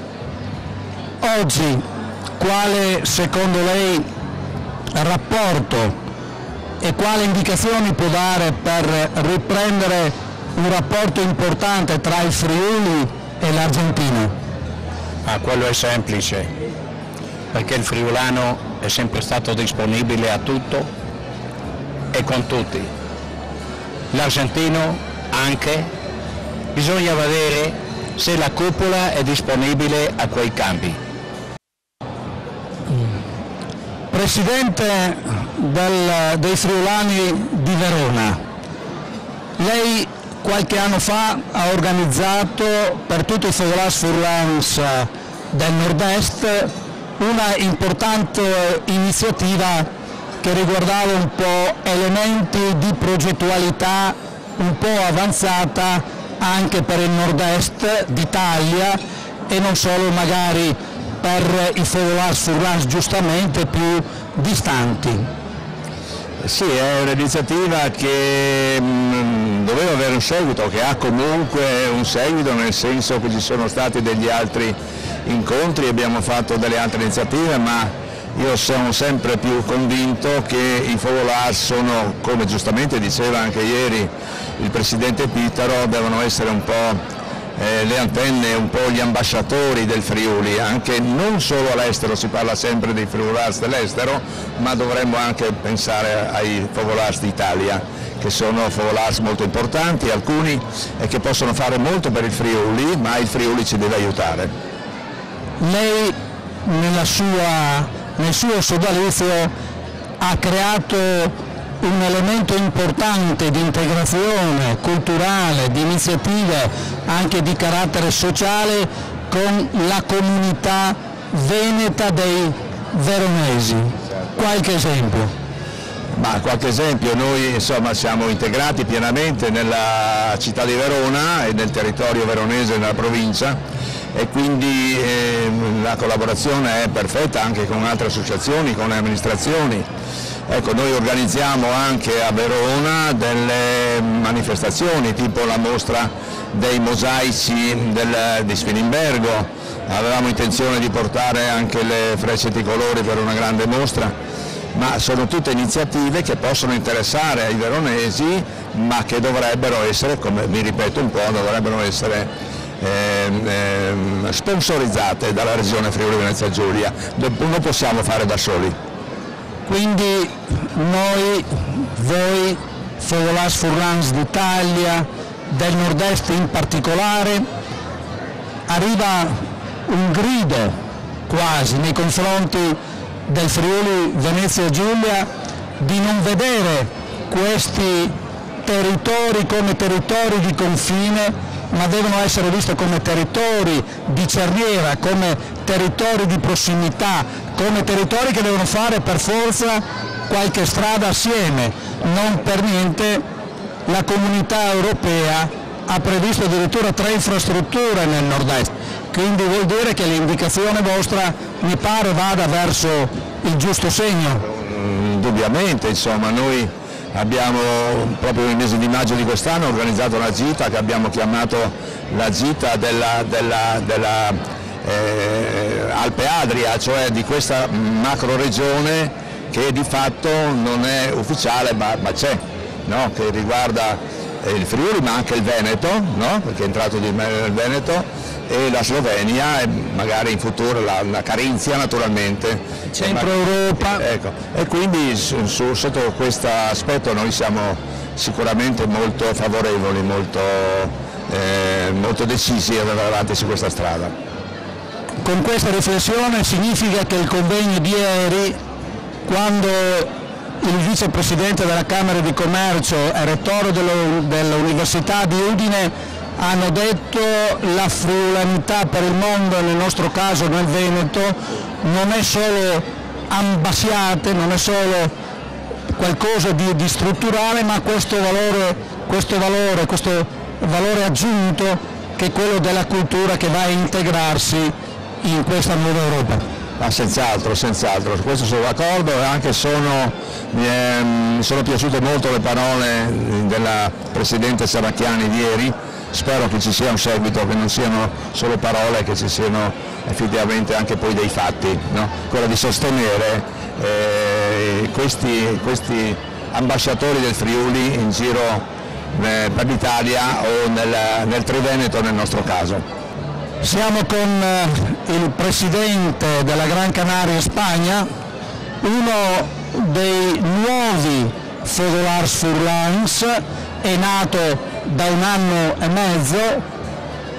Oggi, quale secondo lei rapporto e quale indicazioni può dare per riprendere un rapporto importante tra il Friuli e l'Argentina? Quello è semplice, perché il friulano è sempre stato disponibile a tutto e con tutti. L'argentino anche. Bisogna vedere se la cupola è disponibile a quei cambi. Presidente dei Friulani di Verona, lei qualche anno fa ha organizzato per tutti i Focolars Furlans del Nord-Est una importante iniziativa che riguardava un po' elementi di progettualità un po' avanzata anche per il Nord-Est d'Italia e non solo magari per i Focolars Furlans giustamente più distanti. Sì, è un'iniziativa che doveva avere un seguito, che ha comunque un seguito, nel senso che ci sono stati degli altri incontri, abbiamo fatto delle altre iniziative, ma io sono sempre più convinto che i Focolars sono, come giustamente diceva anche ieri il Presidente Pittaro, devono essere un po' le antenne, un po' gli ambasciatori del Friuli, anche non solo all'estero, si parla sempre dei Focolars dell'estero, ma dovremmo anche pensare ai Focolars d'Italia, che sono Focolars molto importanti, alcuni che possono fare molto per il Friuli, ma il Friuli ci deve aiutare. Lei nel suo sodalizio ha creato un elemento importante di integrazione culturale, di iniziative anche di carattere sociale con la comunità veneta dei veronesi. Qualche esempio? Qualche esempio, noi insomma siamo integrati pienamente nella città di Verona e nel territorio veronese nella provincia e quindi la collaborazione è perfetta anche con altre associazioni, con le amministrazioni. Ecco, noi organizziamo anche a Verona delle manifestazioni tipo la mostra dei mosaici di Spilimbergo, avevamo intenzione di portare anche le frecce tricolori per una grande mostra, ma sono tutte iniziative che possono interessare ai veronesi ma che dovrebbero essere, come vi ripeto un po', dovrebbero essere sponsorizzate dalla Regione Friuli Venezia Giulia, non possiamo fare da soli. Quindi noi, voi, Focolars Furlans d'Italia, del Nord-Est in particolare, arriva un grido quasi nei confronti del Friuli Venezia Giulia di non vedere questi territori come territori di confine, ma devono essere visti come territori di cerniera, come territori di prossimità, come territori che devono fare per forza qualche strada assieme. Non per niente la Comunità Europea ha previsto addirittura 3 infrastrutture nel Nord-Est, quindi vuol dire che l'indicazione vostra mi pare vada verso il giusto segno. Indubbiamente, insomma, noi Abbiamo proprio nel mese di maggio di quest'anno organizzato una gita che abbiamo chiamato la gita della Alpe Adria, cioè di questa macro regione che di fatto non è ufficiale ma c'è, no? Che riguarda il Friuli ma anche il Veneto, no? Perché è entrato di meno nel Veneto, e la Slovenia e magari in futuro la Carinzia naturalmente. Centro Europa. Ecco. E quindi sotto questo aspetto noi siamo sicuramente molto favorevoli, molto decisi ad andare avanti su questa strada. Con questa riflessione significa che il convegno di ieri, quando il vicepresidente della Camera di Commercio e rettore dell'Università di Udine hanno detto la friulanità per il mondo, nel nostro caso nel Veneto, non è solo ambasciate, non è solo qualcosa di strutturale, ma questo valore aggiunto che è quello della cultura che va a integrarsi in questa nuova Europa. Ah, senz'altro, su questo sono d'accordo, e anche mi sono piaciute molto le parole della Presidente Serracchiani di ieri. Spero che ci sia un seguito, che non siano solo parole, che ci siano effettivamente anche poi dei fatti, no? Quello di sostenere questi ambasciatori del Friuli in giro per l'Italia o nel Triveneto nel nostro caso. Siamo con il presidente della Gran Canaria Spagna, uno dei nuovi Fogolars Furlans, è nato da 1 anno e mezzo.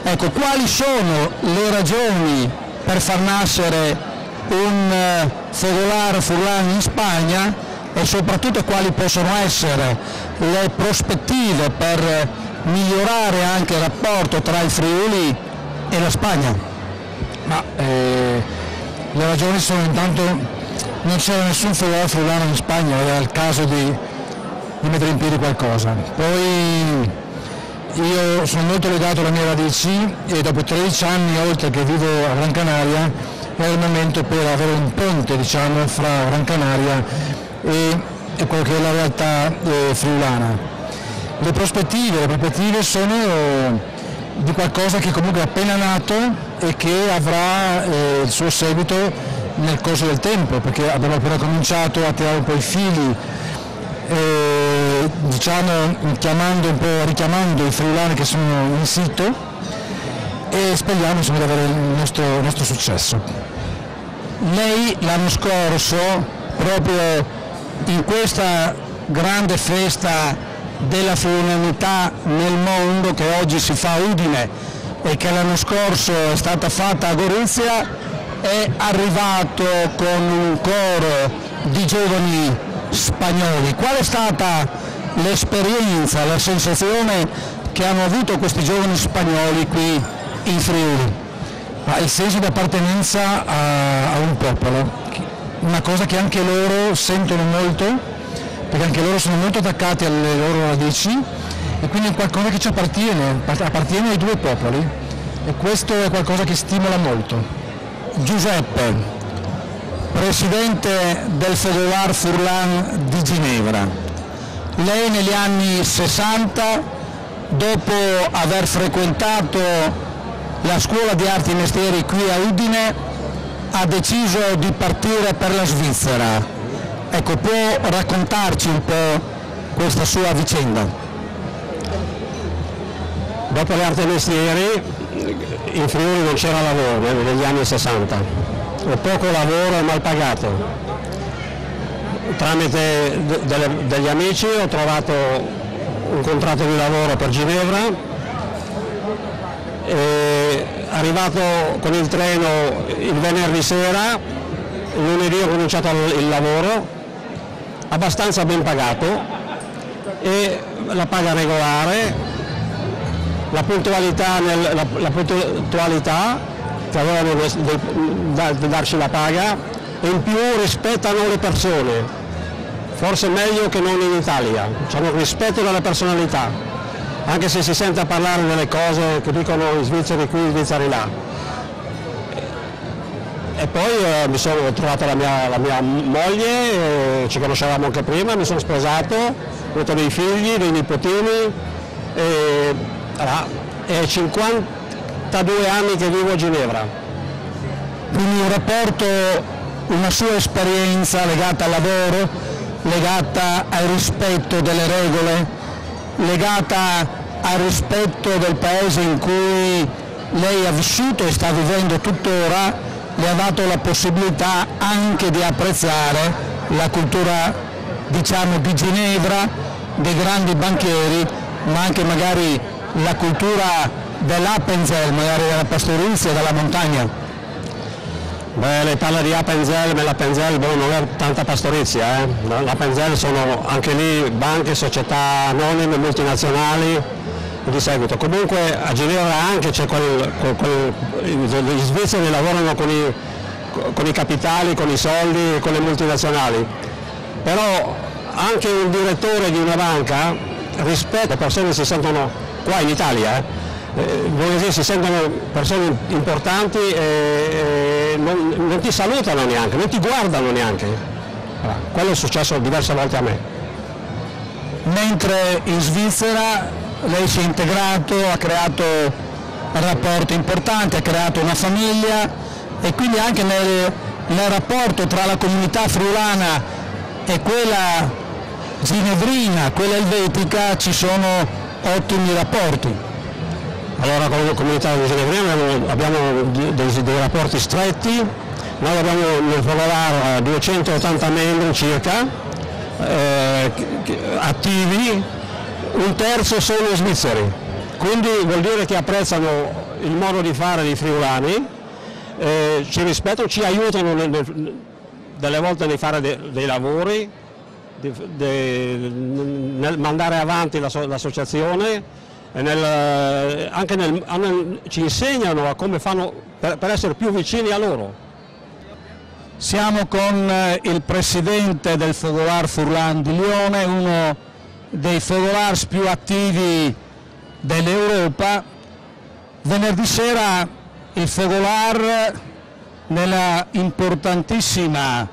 Ecco, quali sono le ragioni per far nascere un Fogolar Furlan in Spagna e soprattutto quali possono essere le prospettive per migliorare anche il rapporto tra il Friuli e la Spagna? Le ragioni sono intanto non c'era nessun Fogolar Furlano in Spagna, era il caso di mettere in piedi qualcosa. Poi io sono molto legato alle mie radici e dopo 13 anni, oltre che vivo a Gran Canaria, era il momento per avere un ponte, diciamo, fra Gran Canaria e quello che è la realtà friulana. Le prospettive sono di qualcosa che comunque è appena nato e che avrà il suo seguito nel corso del tempo, perché abbiamo appena cominciato a tirare un po' i fili, diciamo richiamando i friulani che sono in sito, e speriamo insomma di avere il nostro successo. Lei l'anno scorso, proprio in questa grande festa della friulanità nel mondo che oggi si fa a Udine e che l'anno scorso è stata fatta a Gorizia, è arrivato con un coro di giovani spagnoli. Qual è stata l'esperienza, la sensazione che hanno avuto questi giovani spagnoli qui in Friuli? Il senso di appartenenza a un popolo, una cosa che anche loro sentono molto, perché anche loro sono molto attaccati alle loro radici e quindi è qualcosa che ci appartiene ai due popoli, e questo è qualcosa che stimola molto. Giuseppe, presidente del Fogolar Furlan di Ginevra, lei negli anni 60, dopo aver frequentato la scuola di arti e mestieri qui a Udine, ha deciso di partire per la Svizzera. Ecco, può raccontarci un po' questa sua vicenda? Dopo le arti e mestieri in Friuli non c'era lavoro negli anni 60, o poco lavoro e mal pagato. Tramite degli amici ho trovato un contratto di lavoro per Ginevra, e arrivato con il treno il venerdì sera, il lunedì ho cominciato il lavoro, abbastanza ben pagato, e la paga regolare, la puntualità che avevano di darci la paga, e in più rispettano le persone, forse meglio che non in Italia, hanno rispetto delle personalità, anche se si sente a parlare delle cose che dicono i svizzeri qui, i svizzeri là. E poi mi sono trovato la mia moglie, ci conoscevamo anche prima, mi sono sposato ho dei figli, dei nipotini e 52 anni che vivo a Ginevra. Quindi un rapporto, una sua esperienza legata al lavoro, legata al rispetto delle regole, legata al rispetto del paese in cui lei ha vissuto e sta vivendo tuttora, le ha dato la possibilità anche di apprezzare la cultura, diciamo, di Ginevra, dei grandi banchieri, ma anche magari la cultura dell'Appenzell, magari della pastorizia, della montagna. Beh, lei parla di Appenzell, ma l'Appenzell non è tanta pastorizia. L'Appenzell sono anche lì banche, società anonime, multinazionali e di seguito. Comunque a Ginevra anche c'è gli svizzeri lavorano con i capitali, con i soldi, con le multinazionali. Però anche un direttore di una banca rispetta le persone che si sentono qua in Italia. Si sentono persone importanti e non ti salutano neanche, non ti guardano neanche. Quello è successo diverse volte a me. Mentre in Svizzera lei si è integrato, ha creato rapporti importanti, ha creato una famiglia e quindi anche nel rapporto tra la comunità friulana e quella ginevrina, quella elvetica, ci sono ottimi rapporti. Allora con la comunità di Ginevra abbiamo dei rapporti stretti, noi abbiamo nel Fogolar 280 membri circa, attivi, un terzo sono svizzeri, quindi vuol dire che apprezzano il modo di fare dei friulani, ci rispettano, ci aiutano delle volte nel fare dei lavori, nel mandare avanti l'associazione. Ci insegnano a come fanno per essere più vicini a loro. Siamo con il presidente del Fogolar Furlan di Lione, uno dei Fogolars più attivi dell'Europa. Venerdì sera il Fogolar, nella importantissima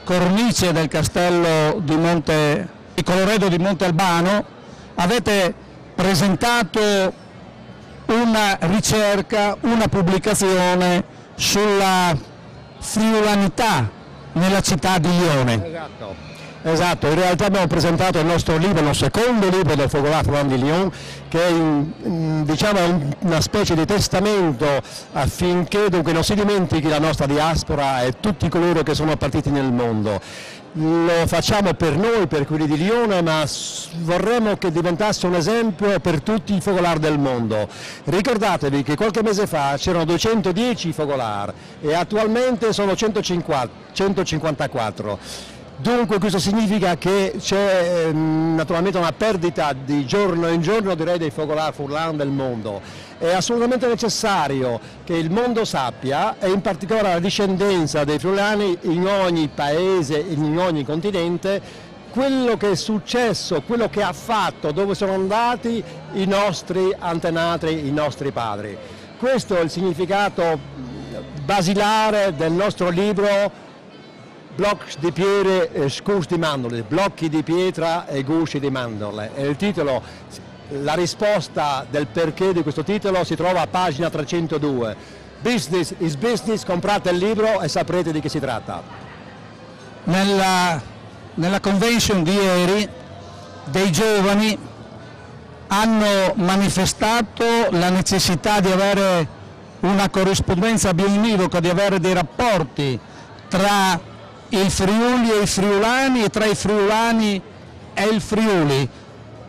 cornice del castello di Colloredo di Monte Albano, avete presentato una ricerca, una pubblicazione sulla friulanità nella città di Lione. Esatto, in realtà abbiamo presentato il nostro libro, il secondo libro del Fogolar Furlan di Lyon, che è diciamo, una specie di testamento affinché dunque non si dimentichi la nostra diaspora e tutti coloro che sono partiti nel mondo. Lo facciamo per noi, per quelli di Lione, ma vorremmo che diventasse un esempio per tutti i fogolar del mondo. Ricordatevi che qualche mese fa c'erano 210 fogolar e attualmente sono 154. Dunque questo significa che c'è naturalmente una perdita di giorno in giorno, direi, dei Fogolar Furlan del mondo. È assolutamente necessario che il mondo sappia, e in particolare la discendenza dei friulani in ogni paese, in ogni continente, quello che è successo, quello che ha fatto, dove sono andati i nostri antenati, i nostri padri. Questo è il significato basilare del nostro libro Blocchi di pietre e scus di mandorle, blocchi di pietra e gusci di mandorle. E il titolo, la risposta del perché di questo titolo si trova a pagina 302. Business is business, comprate il libro e saprete di che si tratta. Nella convention di ieri dei giovani hanno manifestato la necessità di avere una corrispondenza bionivoca, di avere dei rapporti tra il Friuli e i friulani e tra i friulani e il Friuli.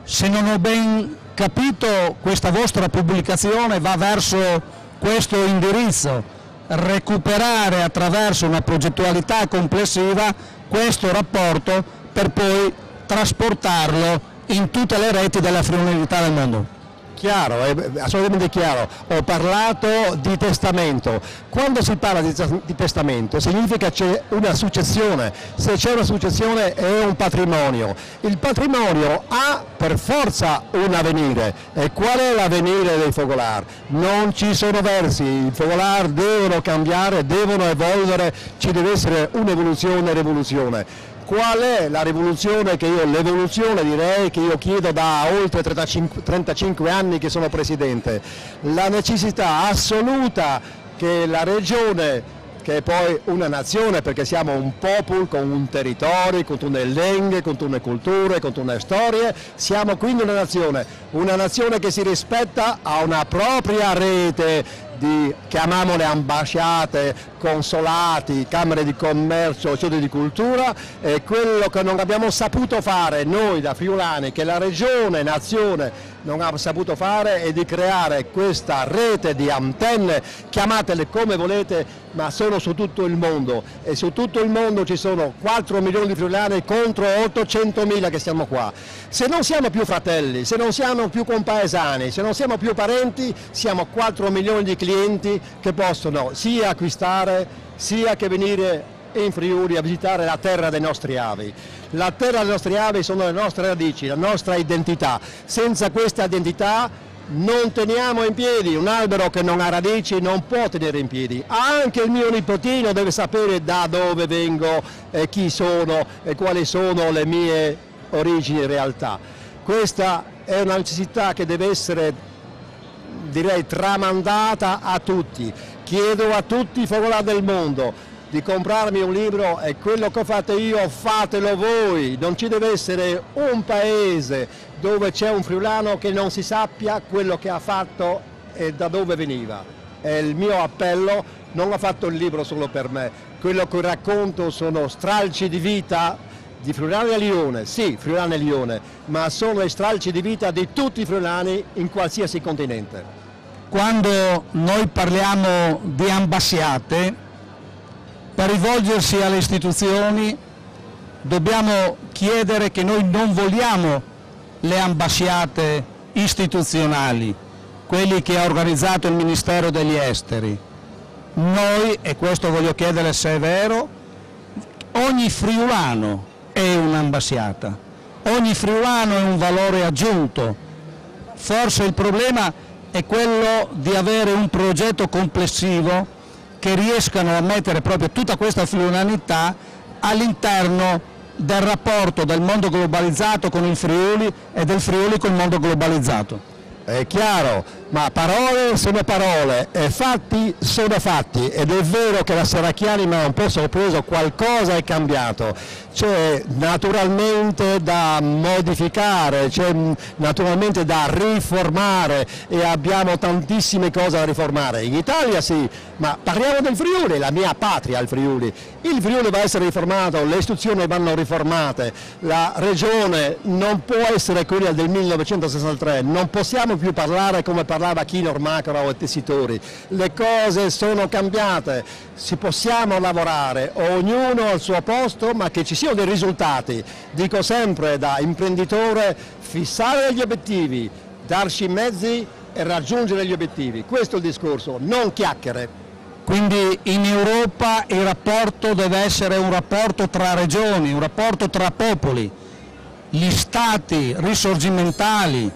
Se non ho ben capito, questa vostra pubblicazione va verso questo indirizzo: recuperare attraverso una progettualità complessiva questo rapporto per poi trasportarlo in tutte le reti della friulinità del mondo. Chiaro, è assolutamente chiaro. Ho parlato di testamento. Quando si parla di testamento significa che c'è una successione. Se c'è una successione è un patrimonio. Il patrimonio ha per forza un avvenire. E qual è l'avvenire dei fogolar? Non ci sono versi. I fogolar devono cambiare, devono evolvere, ci deve essere un'evoluzione e rivoluzione. qual è la rivoluzione l'evoluzione direi che io chiedo da oltre 35 anni che sono presidente? La necessità assoluta che la regione, che è poi una nazione perché siamo un popolo con un territorio, con una lingue, con una cultura, con una storia, siamo quindi una nazione che si rispetta, ha una propria rete di, chiamiamole ambasciate, consolati, camere di commercio, centri di cultura, e quello che non abbiamo saputo fare noi da friulani, che la regione, nazione non ha saputo fare, è di creare questa rete di antenne, chiamatele come volete, ma sono su tutto il mondo, e su tutto il mondo ci sono 4 milioni di friulani contro 800.000 che siamo qua. Se non siamo più fratelli, se non siamo più compaesani, se non siamo più parenti, siamo 4 milioni di clienti che possono sia acquistare sia che venire in Friuli a visitare la terra dei nostri avi. La terra dei nostri avi sono le nostre radici, la nostra identità. Senza questa identità non teniamo in piedi, un albero che non ha radici non può tenere in piedi. Anche il mio nipotino deve sapere da dove vengo e chi sono e quali sono le mie origini in realtà. Questa è una necessità che deve essere, direi, tramandata a tutti. Chiedo a tutti i focolari del mondo di comprarmi un libro, e quello che ho fatto io fatelo voi. Non ci deve essere un paese dove c'è un friulano che non si sappia quello che ha fatto e da dove veniva. È il mio appello. Non ho fatto il libro solo per me, quello che racconto sono stralci di vita di Friulani a Lione, sì, Friulani a Lione, ma sono i stralci di vita di tutti i friulani in qualsiasi continente. Quando noi parliamo di ambasciate, per rivolgersi alle istituzioni dobbiamo chiedere che noi non vogliamo le ambasciate istituzionali, quelli che ha organizzato il Ministero degli Esteri. Noi, e questo voglio chiedere se è vero, ogni friulano è un'ambasciata, ogni friulano è un valore aggiunto. Forse il problema è quello di avere un progetto complessivo che riescano a mettere proprio tutta questa friulanità all'interno del rapporto del mondo globalizzato con il Friuli e del Friuli con il mondo globalizzato. È chiaro, ma parole sono parole e fatti sono fatti, ed è vero che la Serracchiani mi ha un po' sorpreso, qualcosa è cambiato, c'è naturalmente da modificare, c'è naturalmente da riformare, e abbiamo tantissime cose da riformare. In Italia sì, ma parliamo del Friuli, la mia patria il Friuli. Il Friuli va a essere riformato, le istituzioni vanno riformate, la regione non può essere quella del 1963, non possiamo più parlare come parlava Chinor Macro e Tessitori. Le cose sono cambiate, possiamo lavorare ognuno al suo posto, ma che ci siano dei risultati. Dico sempre da imprenditore: fissare degli obiettivi, darci i mezzi e raggiungere gli obiettivi. Questo è il discorso, non chiacchiere. Quindi in Europa il rapporto deve essere un rapporto tra regioni, un rapporto tra popoli. Gli stati risorgimentali,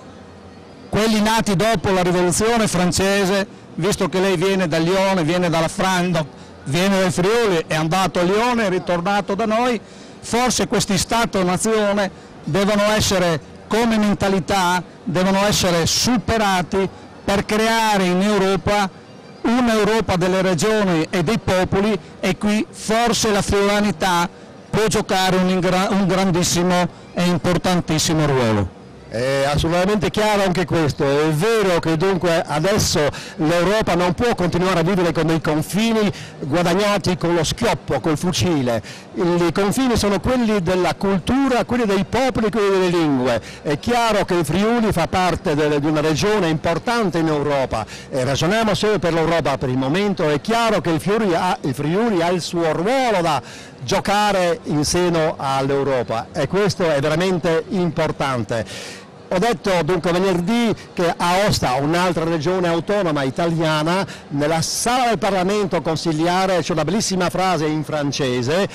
quelli nati dopo la rivoluzione francese, visto che lei viene da Lione, viene dalla Francia, viene dal Friuli, è andato a Lione, è ritornato da noi, forse questi Stato-nazione devono essere, come mentalità, devono essere superati per creare in Europa un'Europa delle regioni e dei popoli, e qui forse la friulanità può giocare un grandissimo e importantissimo ruolo. È assolutamente chiaro anche questo. È vero che dunque adesso l'Europa non può continuare a vivere con dei confini guadagnati con lo schioppo, col fucile. I confini sono quelli della cultura, quelli dei popoli, quelli delle lingue. È chiaro che il Friuli fa parte di una regione importante in Europa, e ragioniamo solo per l'Europa per il momento. È chiaro che il Friuli ha il suo ruolo da giocare in seno all'Europa, e questo è veramente importante. Ho detto dunque venerdì che Aosta, un'altra regione autonoma italiana, nella sala del Parlamento consiliare c'è una bellissima frase in francese,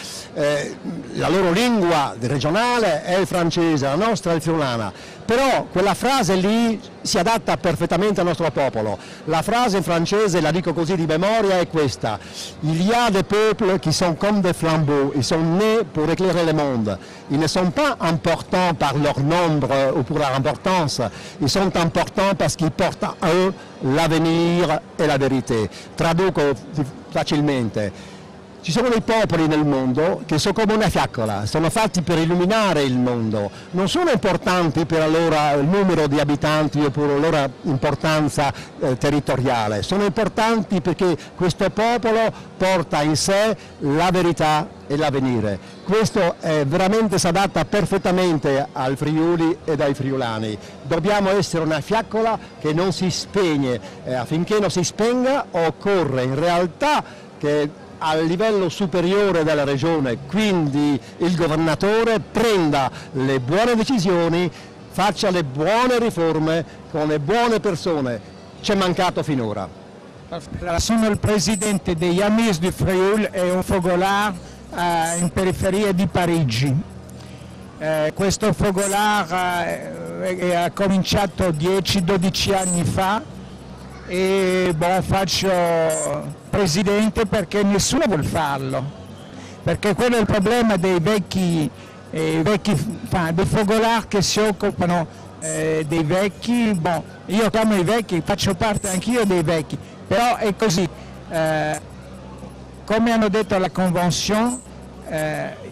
la loro lingua regionale è il francese, la nostra è il friulana, Però quella frase lì si adatta perfettamente al nostro popolo. La frase in francese, la dico così di memoria, è questa: il y a des peuples qui sont comme des flambeaux, ils sont nés pour éclairer le monde. Ils ne sont pas importants par leur nombre ou pour leur importance, ils sont importants parce qu'ils portent à eux l'avenir e la vérité. Traduco facilmente. Ci sono dei popoli nel mondo che sono come una fiaccola, sono fatti per illuminare il mondo, non sono importanti per il numero di abitanti o per la loro importanza territoriale, sono importanti perché questo popolo porta in sé la verità e l'avvenire. Questo veramente si adatta perfettamente al Friuli e ai friulani. Dobbiamo essere una fiaccola che non si spegne, affinché non si spenga occorre in realtà che al livello superiore della regione, quindi il governatore prenda le buone decisioni, faccia le buone riforme con le buone persone. C'è mancato finora. Sono il presidente degli Amis du Frioul e un fogolar in periferia di Parigi. Questo fogolar ha cominciato 10-12 anni fa e faccio presidente perché nessuno vuole farlo, perché quello è il problema dei vecchi dei fogolar che si occupano dei vecchi. Io chiamo i vecchi, faccio parte anch'io dei vecchi, però è così, come hanno detto alla convention,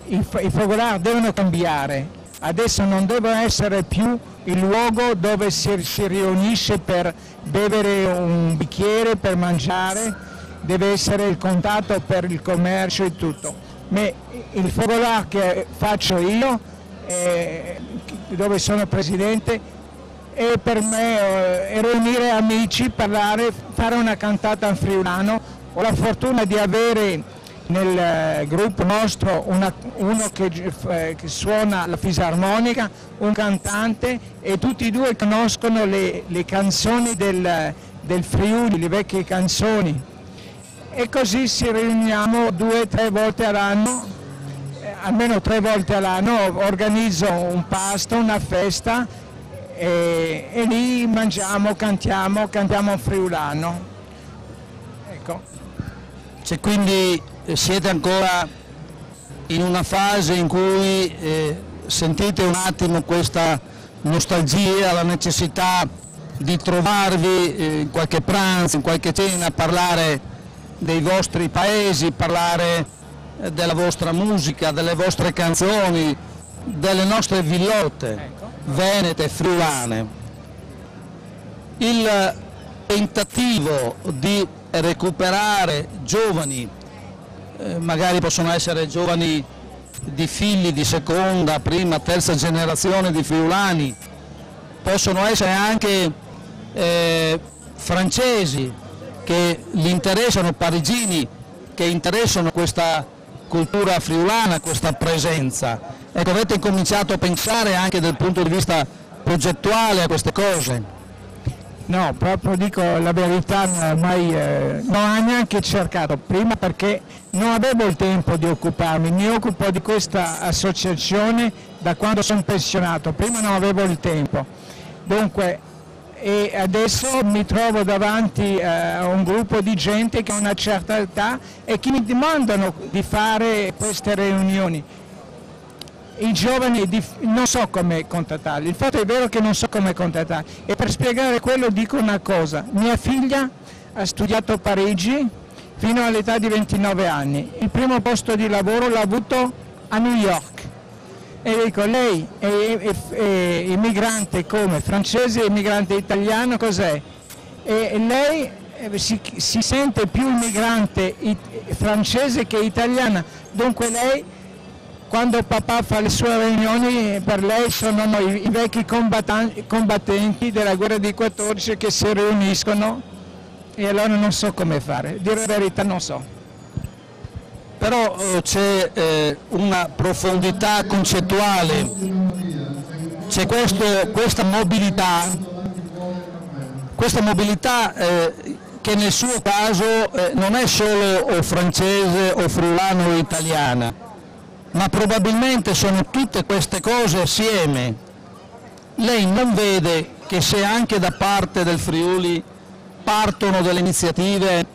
i fogolar devono cambiare. Adesso non deve essere più il luogo dove si riunisce per bere un bicchiere, per mangiare, deve essere il contatto per il commercio e tutto. Ma il fogolar che faccio io, dove sono presidente, è per me riunire amici, parlare, fare una cantata in friulano. Ho la fortuna di avere nel gruppo nostro uno che suona la fisarmonica, un cantante, e tutti e due conoscono le canzoni del Friuli, le vecchie canzoni, e così ci riuniamo 2 o 3 volte all'anno, almeno 3 volte all'anno, organizzo un pasto, una festa, e lì mangiamo, cantiamo in friulano. Ecco. Cioè, quindi siete ancora in una fase in cui sentite un attimo questa nostalgia, la necessità di trovarvi in qualche pranzo, in qualche cena, a parlare dei vostri paesi, parlare della vostra musica, delle vostre canzoni, delle nostre villotte venete, friulane. Il tentativo di recuperare giovani, magari possono essere giovani di figli di seconda, prima, terza generazione di friulani, possono essere anche francesi che gli interessano, parigini che interessano questa cultura friulana, questa presenza. Ecco, avete cominciato a pensare anche dal punto di vista progettuale a queste cose? No, proprio dico la verità, non ho neanche cercato, prima perché non avevo il tempo di occuparmi, mi occupo di questa associazione da quando sono pensionato, prima non avevo il tempo. Dunque, e adesso mi trovo davanti a un gruppo di gente che ha una certa età e che mi demandano di fare queste riunioni. I giovani non so come contattarli, il fatto è vero che non so come contattarli, e per spiegare quello dico una cosa: mia figlia ha studiato a Parigi fino all'età di 29 anni, il primo posto di lavoro l'ha avuto a New York, e dico, lei è immigrante come? Francese, immigrante italiano, cos'è? E lei si sente più immigrante francese che italiana, dunque lei, quando papà fa le sue riunioni, per lei sono i vecchi combattenti della guerra di 14 che si riuniscono, e allora non so come fare, dire la verità non so. Però c'è una profondità concettuale, c'è questa mobilità che nel suo caso non è solo o francese o friulano o italiana, ma probabilmente sono tutte queste cose assieme. lei non vede che se anche da parte del Friuli partono delle iniziative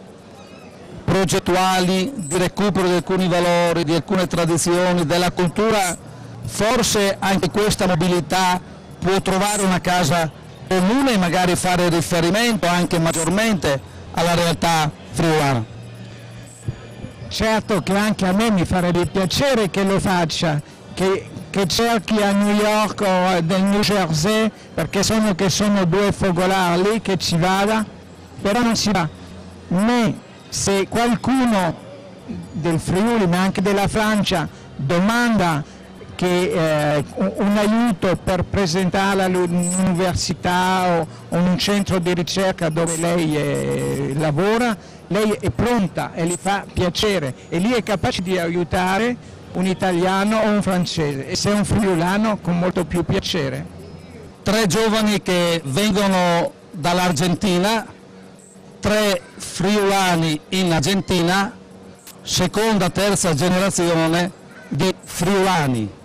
progettuali di recupero di alcuni valori, di alcune tradizioni, della cultura, forse anche questa mobilità può trovare una casa comune e magari fare riferimento anche maggiormente alla realtà friulana? Certo che anche a me mi farebbe piacere che lo faccia, che cerchi a New York o nel New Jersey, perché sono 2 focolari lì, che ci vada, però non si va. Né se qualcuno del Friuli, ma anche della Francia, domanda che, un aiuto per presentarla all'università o in un centro di ricerca dove lei lavora, lei è pronta e gli fa piacere e lì è capace di aiutare un italiano o un francese, e se è un friulano con molto più piacere. 3 giovani che vengono dall'Argentina, 3 friulani in Argentina, seconda, terza generazione di friulani.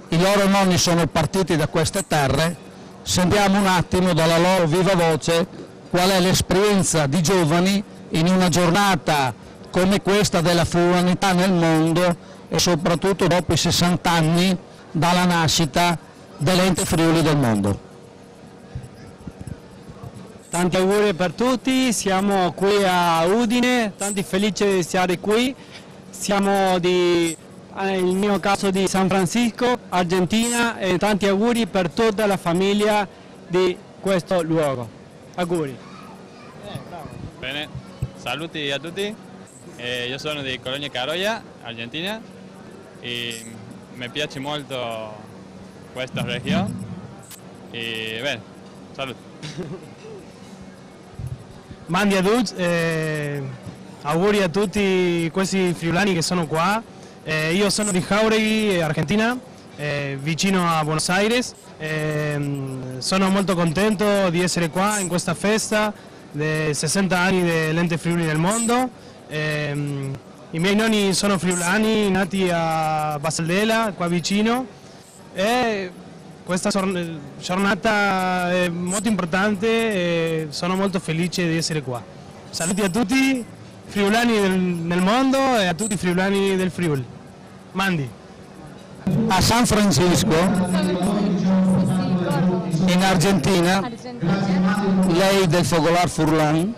I loro nonni sono partiti da queste terre. Sentiamo un attimo dalla loro viva voce qual è l'esperienza di giovani in una giornata come questa della friulanità nel mondo, e soprattutto dopo i 60 anni dalla nascita dell'Ente Friuli del Mondo. Tanti auguri per tutti, siamo qui a Udine, tanti felici di essere qui, siamo nel mio caso di San Francisco, Argentina, e tanti auguri per tutta la famiglia di questo luogo. Auguri. Bene, saluti a tutti, io sono di Colonia Carolla, Argentina, e mi piace molto questa regione, e bene, saluti. Mandi a tutti, auguri a tutti questi friulani che sono qua. Io sono di Jauregui, Argentina, vicino a Buenos Aires. Sono molto contento di essere qua in questa festa dei 60 anni dell'Ente Friuli del Mondo. I miei nonni sono friulani, nati a Basaldela, qua vicino, e questa giornata è molto importante e sono molto felice di essere qua. Saluti a tutti friulani nel mondo e a tutti i friulani del Friuli. Mandi. A San Francisco, in Argentina, lei del Fogolar Furlan,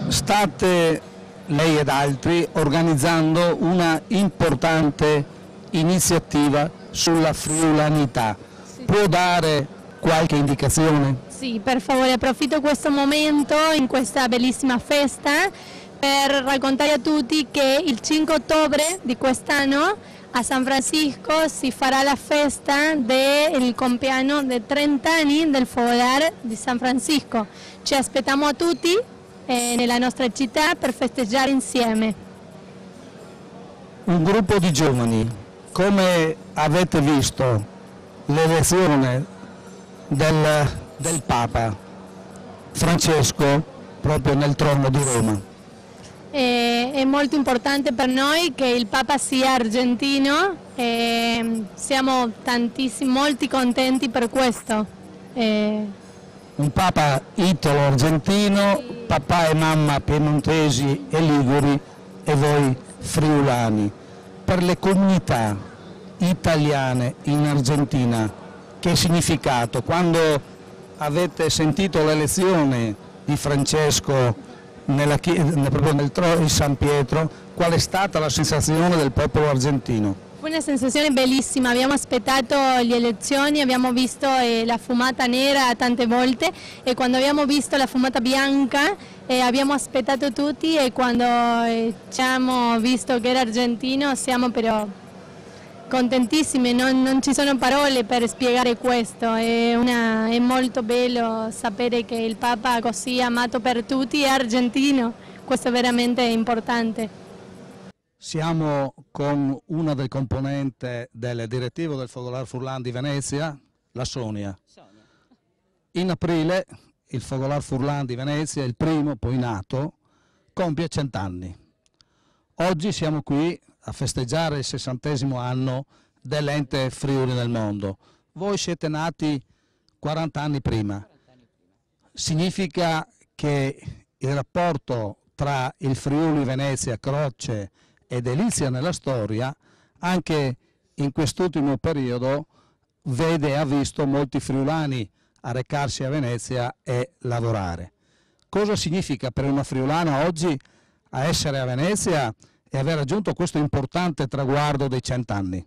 state, lei ed altri, organizzando una importante iniziativa sulla friulanità. Può dare qualche indicazione? Sì, per favore, approfitto questo momento in questa bellissima festa per raccontare a tutti che il 5 ottobre di quest'anno a San Francisco si farà la festa del compleanno dei 30 anni del Fogolar di San Francisco. Ci aspettiamo a tutti nella nostra città per festeggiare insieme. Un gruppo di giovani, come avete visto l'elezione del Papa Francesco proprio nel trono di Roma. È molto importante per noi che il Papa sia argentino e siamo molti contenti per questo. Un Papa italo-argentino, papà e mamma piemontesi e liguri e voi friulani. Per le comunità italiane in Argentina, che significato? Quando avete sentito l'elezione di Francesco proprio nel trono di San Pietro, qual è stata la sensazione del popolo argentino? Fu una sensazione bellissima, abbiamo aspettato le elezioni, abbiamo visto la fumata nera tante volte e quando abbiamo visto la fumata bianca abbiamo aspettato tutti e quando abbiamo visto che era argentino siamo però contentissimi, non ci sono parole per spiegare questo, è molto bello sapere che il Papa così amato per tutti è argentino, questo è veramente importante. Siamo con una delle componenti del direttivo del Fogolar Furlan di Venezia, la Sonia. In aprile il Fogolar Furlan di Venezia, il primo poi nato, compie 100 anni. Oggi siamo qui a festeggiare il 60° anno dell'Ente Friuli del Mondo. Voi siete nati 40 anni prima. Significa che il rapporto tra il Friuli Venezia, Croce e Delizia nella storia, anche in quest'ultimo periodo, vede e ha visto molti friulani a recarsi a Venezia e lavorare. Cosa significa per una friulana oggi a essere a Venezia e aver raggiunto questo importante traguardo dei 100 anni?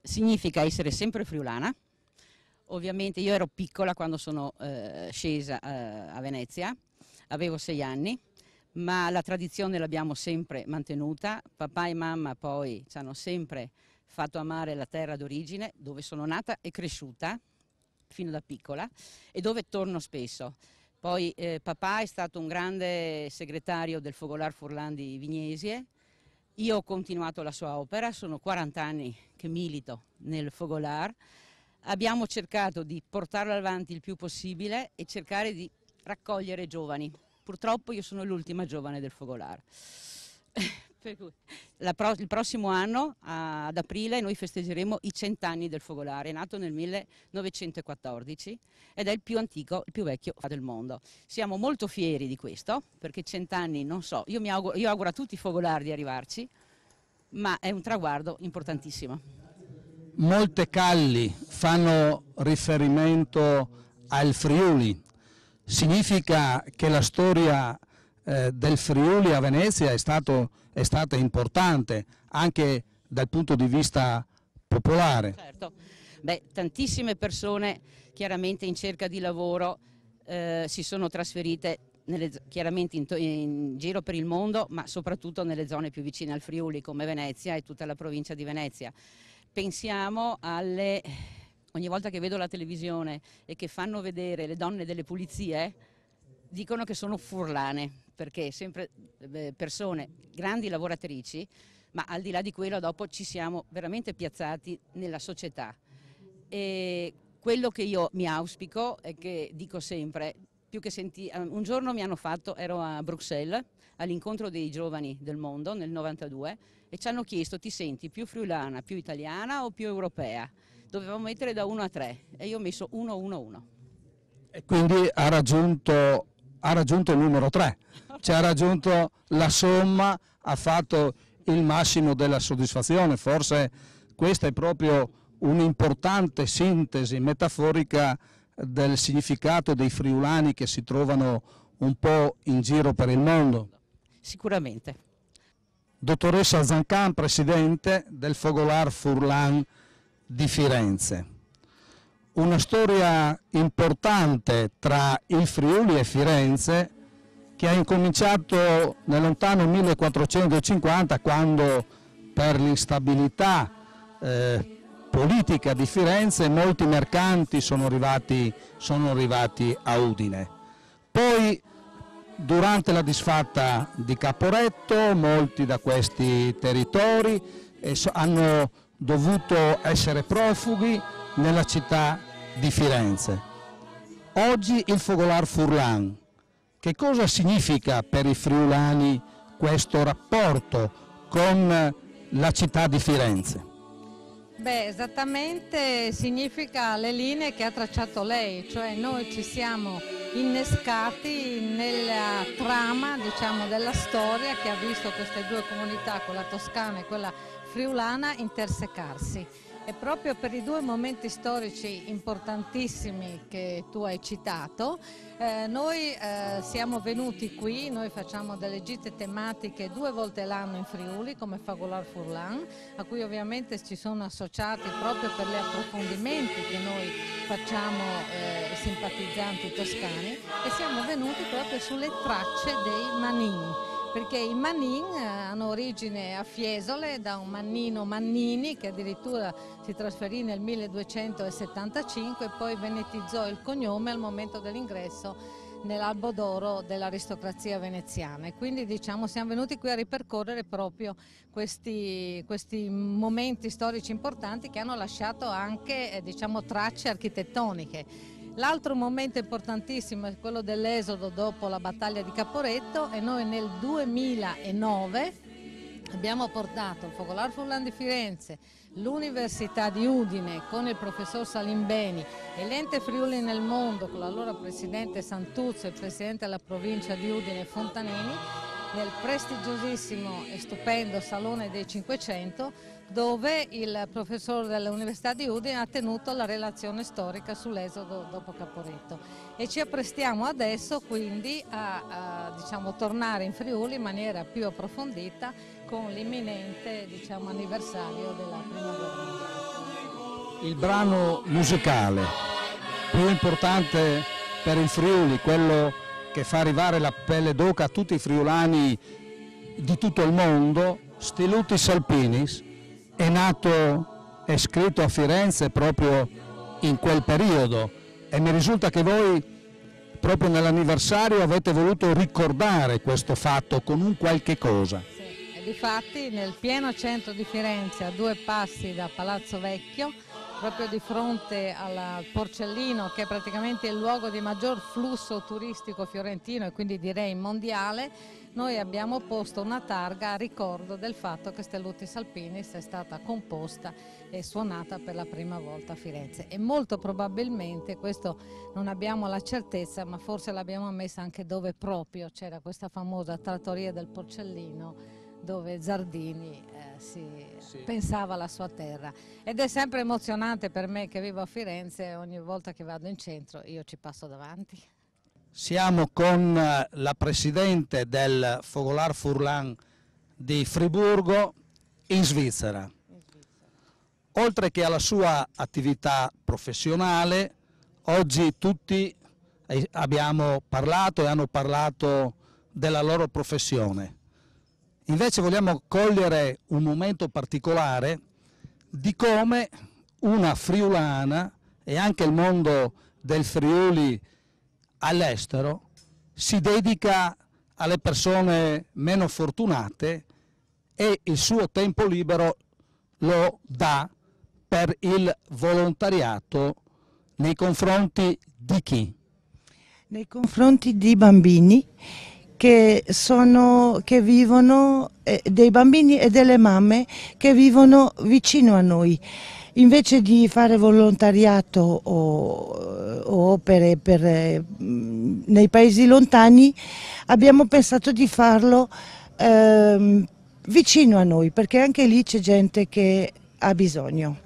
Significa essere sempre friulana. Ovviamente io ero piccola quando sono scesa a Venezia, avevo 6 anni, ma la tradizione l'abbiamo sempre mantenuta. Papà e mamma poi ci hanno sempre fatto amare la terra d'origine, dove sono nata e cresciuta fino da piccola e dove torno spesso. Poi papà è stato un grande segretario del Fogolar Furlan di Vignesie. Io ho continuato la sua opera, sono 40 anni che milito nel Fogolar. Abbiamo cercato di portarlo avanti il più possibile e cercare di raccogliere giovani. Purtroppo io sono l'ultima giovane del Fogolar. Per cui, il prossimo anno, ad aprile, noi festeggeremo i 100 anni del Fogolar. È nato nel 1914 ed è il più antico, il più vecchio del mondo. Siamo molto fieri di questo, perché 100 anni, non so, io auguro a tutti i Fogolar di arrivarci, ma è un traguardo importantissimo. Molte calli fanno riferimento al Friuli. Significa che la storia del Friuli a Venezia è stata importante anche dal punto di vista popolare. Certo, beh, tantissime persone chiaramente in cerca di lavoro si sono trasferite chiaramente in giro per il mondo, ma soprattutto nelle zone più vicine al Friuli come Venezia e tutta la provincia di Venezia. Pensiamo ogni volta che vedo la televisione e che fanno vedere le donne delle pulizie, dicono che sono furlane, perché sempre persone, grandi lavoratrici, ma al di là di quello dopo ci siamo veramente piazzati nella società. E quello che io mi auspico è che dico sempre, più che un giorno ero a Bruxelles all'incontro dei giovani del mondo nel 92 e ci hanno chiesto: ti senti più friulana, più italiana o più europea? Dovevamo mettere da 1 a 3 e io ho messo 1, 1, 1. E quindi ha raggiunto il numero 3, cioè ha raggiunto la somma, ha fatto il massimo della soddisfazione. Forse questa è proprio un'importante sintesi metaforica del significato dei friulani che si trovano un po' in giro per il mondo. Sicuramente. Dottoressa Zancan, presidente del Fogolar Furlan di Firenze. Una storia importante tra il Friuli e Firenze che ha incominciato nel lontano 1450, quando per l'instabilità politica di Firenze molti mercanti sono arrivati a Udine. Poi durante la disfatta di Caporetto molti da questi territori hanno dovuto essere profughi nella città di Firenze. Oggi il Fogolar Furlan, che cosa significa per i friulani questo rapporto con la città di Firenze? Beh, esattamente significa le linee che ha tracciato lei, cioè noi ci siamo innescati nella trama, diciamo, della storia che ha visto queste due comunità, quella toscana e quella friulana, intersecarsi. E proprio per i due momenti storici importantissimi che tu hai citato, noi siamo venuti qui, noi facciamo delle gite tematiche 2 volte l'anno in Friuli come Fogolar Furlan, a cui ovviamente ci sono associati proprio per gli approfondimenti che noi facciamo simpatizzanti toscani, e siamo venuti proprio sulle tracce dei Manin. Perché i Manin hanno origine a Fiesole da un Mannino Mannini che addirittura si trasferì nel 1275 e poi venetizzò il cognome al momento dell'ingresso nell'albo d'oro dell'aristocrazia veneziana. E quindi diciamo siamo venuti qui a ripercorrere proprio questi momenti storici importanti che hanno lasciato anche diciamo, tracce architettoniche. L'altro momento importantissimo è quello dell'esodo dopo la battaglia di Caporetto, e noi nel 2009 abbiamo portato il Focolare Furlan di Firenze, l'Università di Udine con il professor Salimbeni e l'Ente Friuli nel Mondo con l'allora presidente Santuzzo e il presidente della provincia di Udine Fontanini nel prestigiosissimo e stupendo Salone dei 500, dove il professore dell'Università di Udine ha tenuto la relazione storica sull'esodo dopo Caporetto e ci apprestiamo adesso quindi a diciamo, tornare in Friuli in maniera più approfondita con l'imminente diciamo, anniversario della Prima Guerra Mondiale. Il brano musicale più importante per il Friuli, quello che fa arrivare la pelle d'oca a tutti i friulani di tutto il mondo, Stilutis Alpinis, è nato e scritto a Firenze proprio in quel periodo e mi risulta che voi proprio nell'anniversario avete voluto ricordare questo fatto con un qualche cosa. Sì, e difatti nel pieno centro di Firenze, a 2 passi da Palazzo Vecchio, proprio di fronte al Porcellino, che è praticamente il luogo di maggior flusso turistico fiorentino e quindi direi mondiale, noi abbiamo posto una targa a ricordo del fatto che Stilutis Alpinis è stata composta e suonata per la prima volta a Firenze e molto probabilmente, questo non abbiamo la certezza, ma forse l'abbiamo messa anche dove proprio c'era questa famosa trattoria del Porcellino dove Zardini pensava alla sua terra ed è sempre emozionante per me che vivo a Firenze, ogni volta che vado in centro io ci passo davanti. Siamo con la presidente del Focolare Furlan di Friburgo in Svizzera. Oltre che alla sua attività professionale, oggi tutti abbiamo parlato e hanno parlato della loro professione. Invece vogliamo cogliere un momento particolare di come una friulana e anche il mondo del Friuli all'estero si dedica alle persone meno fortunate e il suo tempo libero lo dà per il volontariato nei confronti di chi? Nei confronti di bambini che vivono, dei bambini e delle mamme che vivono vicino a noi. Invece di fare volontariato o opere nei paesi lontani, abbiamo pensato di farlo vicino a noi, perché anche lì c'è gente che ha bisogno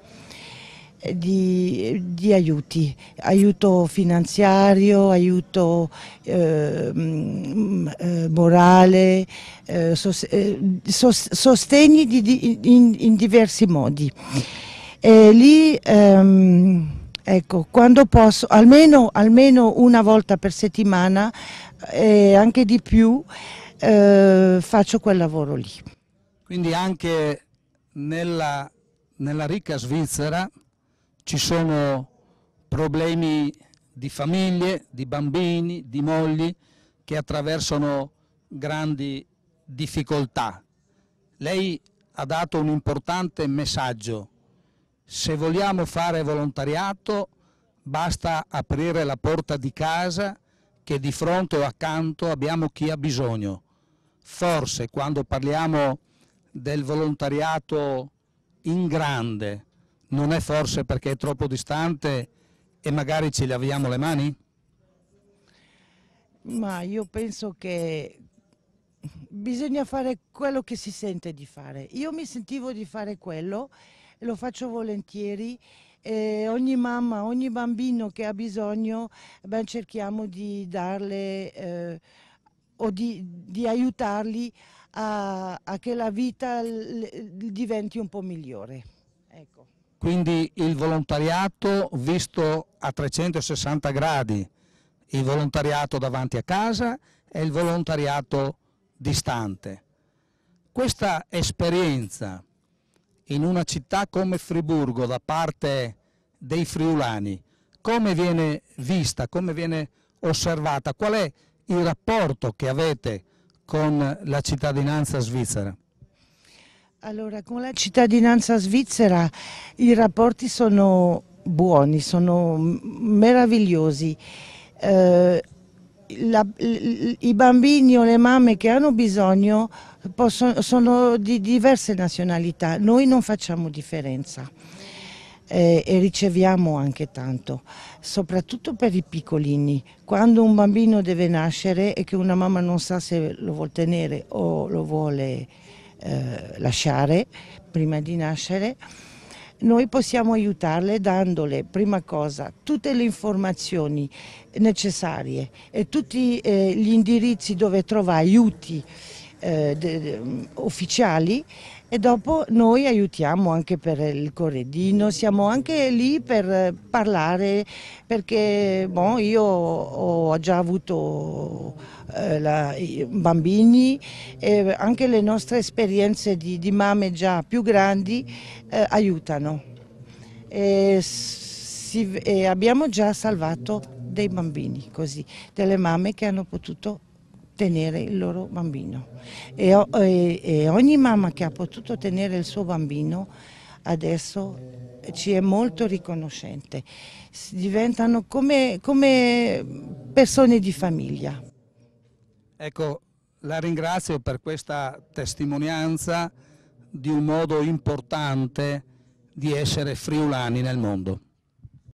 di aiuti, aiuto finanziario, aiuto morale, sostegni in diversi modi. E lì ecco, quando posso, almeno una volta per settimana e anche di più, faccio quel lavoro lì. Quindi anche nella ricca Svizzera ci sono problemi di famiglie, di bambini, di mogli che attraversano grandi difficoltà. Lei ha dato un importante messaggio: se vogliamo fare volontariato basta aprire la porta di casa, che di fronte o accanto abbiamo chi ha bisogno. Forse quando parliamo del volontariato in grande non è forse perché è troppo distante e magari ci laviamo le mani? Ma io penso che bisogna fare quello che si sente di fare. Io mi sentivo di fare quello, lo faccio volentieri. Ogni mamma, ogni bambino che ha bisogno, cerchiamo di darle o di aiutarli a che la vita diventi un po' migliore. Ecco. Quindi il volontariato visto a 360 gradi, il volontariato davanti a casa e il volontariato distante. Questa esperienza in una città come Friburgo da parte dei friulani, come viene vista, come viene osservata? Qual è il rapporto che avete con la cittadinanza svizzera? Allora, con la cittadinanza svizzera i rapporti sono buoni, sono meravigliosi. i bambini o le mamme che hanno bisogno sono di diverse nazionalità, noi non facciamo differenza e riceviamo anche tanto, soprattutto per i piccolini. Quando un bambino deve nascere e che una mamma non sa se lo vuole tenere o lo vuole lasciare prima di nascere, noi possiamo aiutarle dandole, prima cosa, tutte le informazioni necessarie e tutti gli indirizzi dove trova aiuti ufficiali, e dopo noi aiutiamo anche per il corredino, siamo anche lì per parlare, perché io ho già avuto bambini e anche le nostre esperienze di mamme già più grandi aiutano e abbiamo già salvato dei bambini così, delle mamme che hanno potuto tenere il loro bambino e ogni mamma che ha potuto tenere il suo bambino adesso ci è molto riconoscente, diventano come persone di famiglia. Ecco, la ringrazio per questa testimonianza di un modo importante di essere friulani nel mondo.